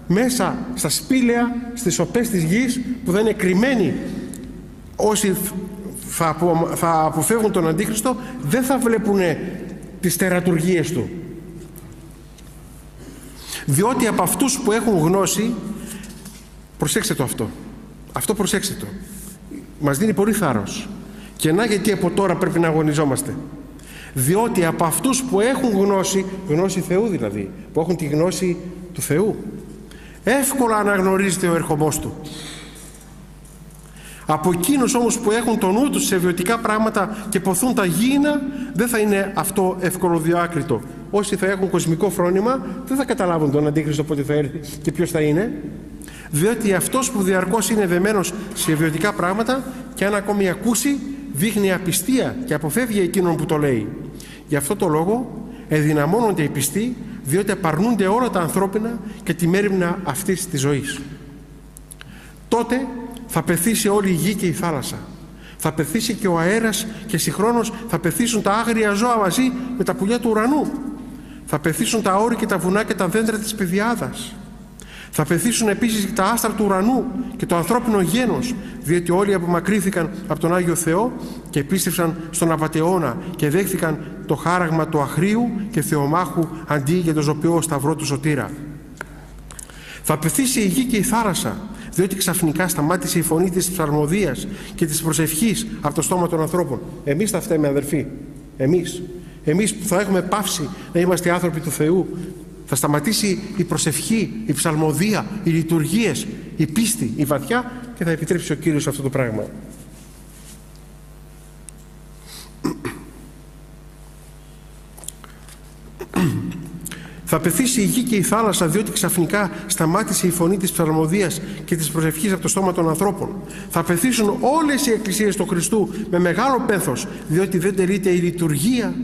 S2: μέσα στα σπήλαια, στις οπές της γης που δεν είναι κρυμμένοι όσοι θα αποφεύγουν τον Αντίχριστο, δεν θα βλέπουν τις τερατουργίες του. Διότι από αυτούς που έχουν γνώση, προσέξτε το αυτό προσέξτε το, μας δίνει πολύ θάρρος. Και να γιατί από τώρα πρέπει να αγωνιζόμαστε. Διότι από αυτούς που έχουν γνώση Θεού δηλαδή, που έχουν τη γνώση του Θεού, εύκολα αναγνωρίζεται ο ερχομός του. Από εκείνους όμως που έχουν το νου τους σε βιωτικά πράγματα και ποθούν τα γήινα, δεν θα είναι αυτό εύκολο διάκριτο. Όσοι θα έχουν κοσμικό φρόνημα δεν θα καταλάβουν τον Αντίχριστο πότε θα έρθει και ποιος θα είναι. Διότι αυτός που διαρκώς είναι δεμένος σε βιωτικά πράγματα και αν ακόμη ακούσει, δείχνει απιστία και αποφεύγει εκείνον που το λέει. Γι' αυτό το λόγο ενδυναμώνονται οι πιστοί, διότι απαρνούνται όλα τα ανθρώπινα και τη μέριμνα αυτής της ζωής. Τότε θα πεθύσει όλη η γη και η θάλασσα. Θα πεθύσει και ο αέρας και συγχρόνως θα πεθύσουν τα άγρια ζώα μαζί με τα πουλιά του ουρανού. Θα πεθύσουν τα όρη και τα βουνά και τα δέντρα της πεδιάδας. Θα πεθύσουν επίσης και τα άστρα του ουρανού και το ανθρώπινο γένος, διότι όλοι απομακρύθηκαν από τον Άγιο Θεό και πίστευσαν στον Απατεώνα και δέχθηκαν το χάραγμα του Αχρίου και Θεομάχου αντί για το ζωπιό σταυρό του Σωτήρα. Θα πεθύσει η γη και η θάλασσα, διότι ξαφνικά σταμάτησε η φωνή της ψαλμοδίας και της προσευχής από το στόμα των ανθρώπων. Εμείς θα φταίμε, αδερφοί. Εμείς που θα έχουμε πάυσει να είμαστε άνθρωποι του Θεού. Θα σταματήσει η προσευχή, η ψαλμοδία, οι λειτουργίες, η πίστη, η βαθιά και θα επιτρέψει ο Κύριος αυτό το πράγμα. Θα πεθύσει η γη και η θάλασσα, διότι ξαφνικά σταμάτησε η φωνή της ψαλμοδίας και της προσευχής από το στόμα των ανθρώπων. Θα πεθύσουν όλες οι εκκλησίες του Χριστού με μεγάλο πένθος, διότι δεν τελείται η λειτουργία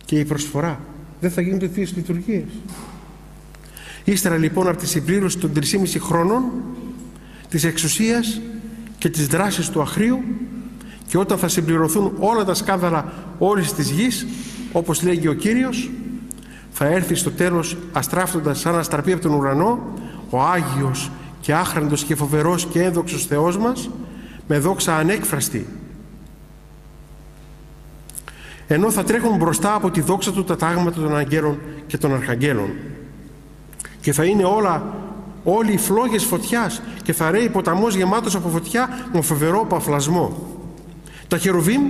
S2: και η προσφορά. Δεν θα γίνονται τις λειτουργίες. Ύστερα λοιπόν από τη συμπλήρωση των 3,5 χρόνων της εξουσίας και της δράσης του Αχρίου, και όταν θα συμπληρωθούν όλα τα σκάνδαλα όλης της γης, όπως λέγει ο Κύριος, θα έρθει στο τέλος αστράφτοντας σαν αστραπή από τον ουρανό ο Άγιος και άχραντος και φοβερός και ένδοξος Θεός μας, με δόξα ανέκφραστη, ενώ θα τρέχουν μπροστά από τη δόξα του τα τάγματα των αγγέλων και των αρχαγγέλων, και θα είναι όλοι οι φλόγες φωτιάς και θα ρέει ποταμός γεμάτος από φωτιά με φοβερό παφλασμό. Τα χερουβίμ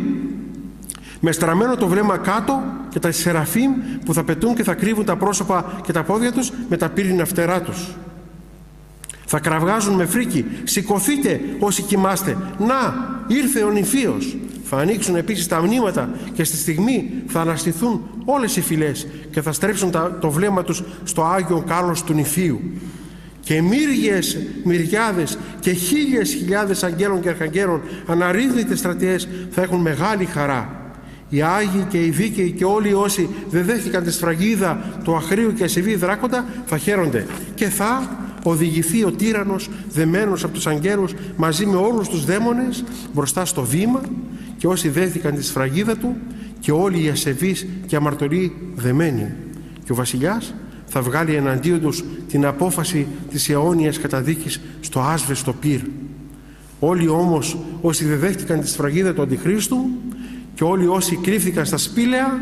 S2: με στραμμένο το βλέμμα κάτω και τα σεραφείμ που θα πετούν και θα κρύβουν τα πρόσωπα και τα πόδια τους με τα πύρινα φτερά τους. Θα κραυγάζουν με φρίκι, σηκωθείτε όσοι κοιμάστε, να ήρθε ο νηφίος. Θα ανοίξουν επίσης τα μνήματα και στη στιγμή θα αναστηθούν όλες οι φυλές και θα στρέψουν το βλέμμα τους στο Άγιο Κάλος του νηφίου. Και μύριες, μυριάδες και χιλιάδες αγγέλων και αρχαγγέλων, αναρρύθμιτες στρατιές, θα έχουν μεγάλη χαρά. Οι Άγιοι και οι δίκαιοι και όλοι όσοι δεν δέχτηκαν τη σφραγίδα του Αχρίου και ασεβή δράκοντα θα χαίρονται. Και θα οδηγηθεί ο τύραννος δεμένος από τους αγγέλους μαζί με όλους τους δαίμονες μπροστά στο βήμα, και όσοι δέχτηκαν τη σφραγίδα του και όλοι οι ασεβείς και αμαρτωλοί δεμένοι. Και ο βασιλιάς θα βγάλει εναντίον τους την απόφαση της αιώνιας καταδίκης στο άσβεστο πυρ. Όλοι όμως όσοι δεν δέχτηκαν τη σφραγίδα του Αντιχρίστου και όλοι όσοι κρύφθηκαν στα σπήλαια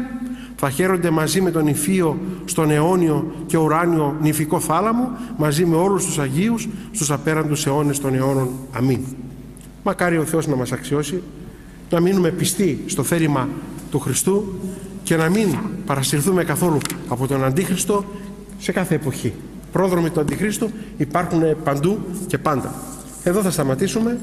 S2: θα χαίρονται μαζί με τον νηφίο στον αιώνιο και ουράνιο νηφικό θάλαμο, μαζί με όλους τους Αγίους στους απέραντους αιώνες των αιώνων. Αμήν. Μακάρι ο Θεός να μας αξιώσει να μείνουμε πιστοί στο θέλημα του Χριστού και να μην παρασυρθούμε καθόλου από τον Αντίχριστο σε κάθε εποχή. πρόδρομοι του Αντιχρίστου υπάρχουν παντού και πάντα. Εδώ θα σταματήσουμε.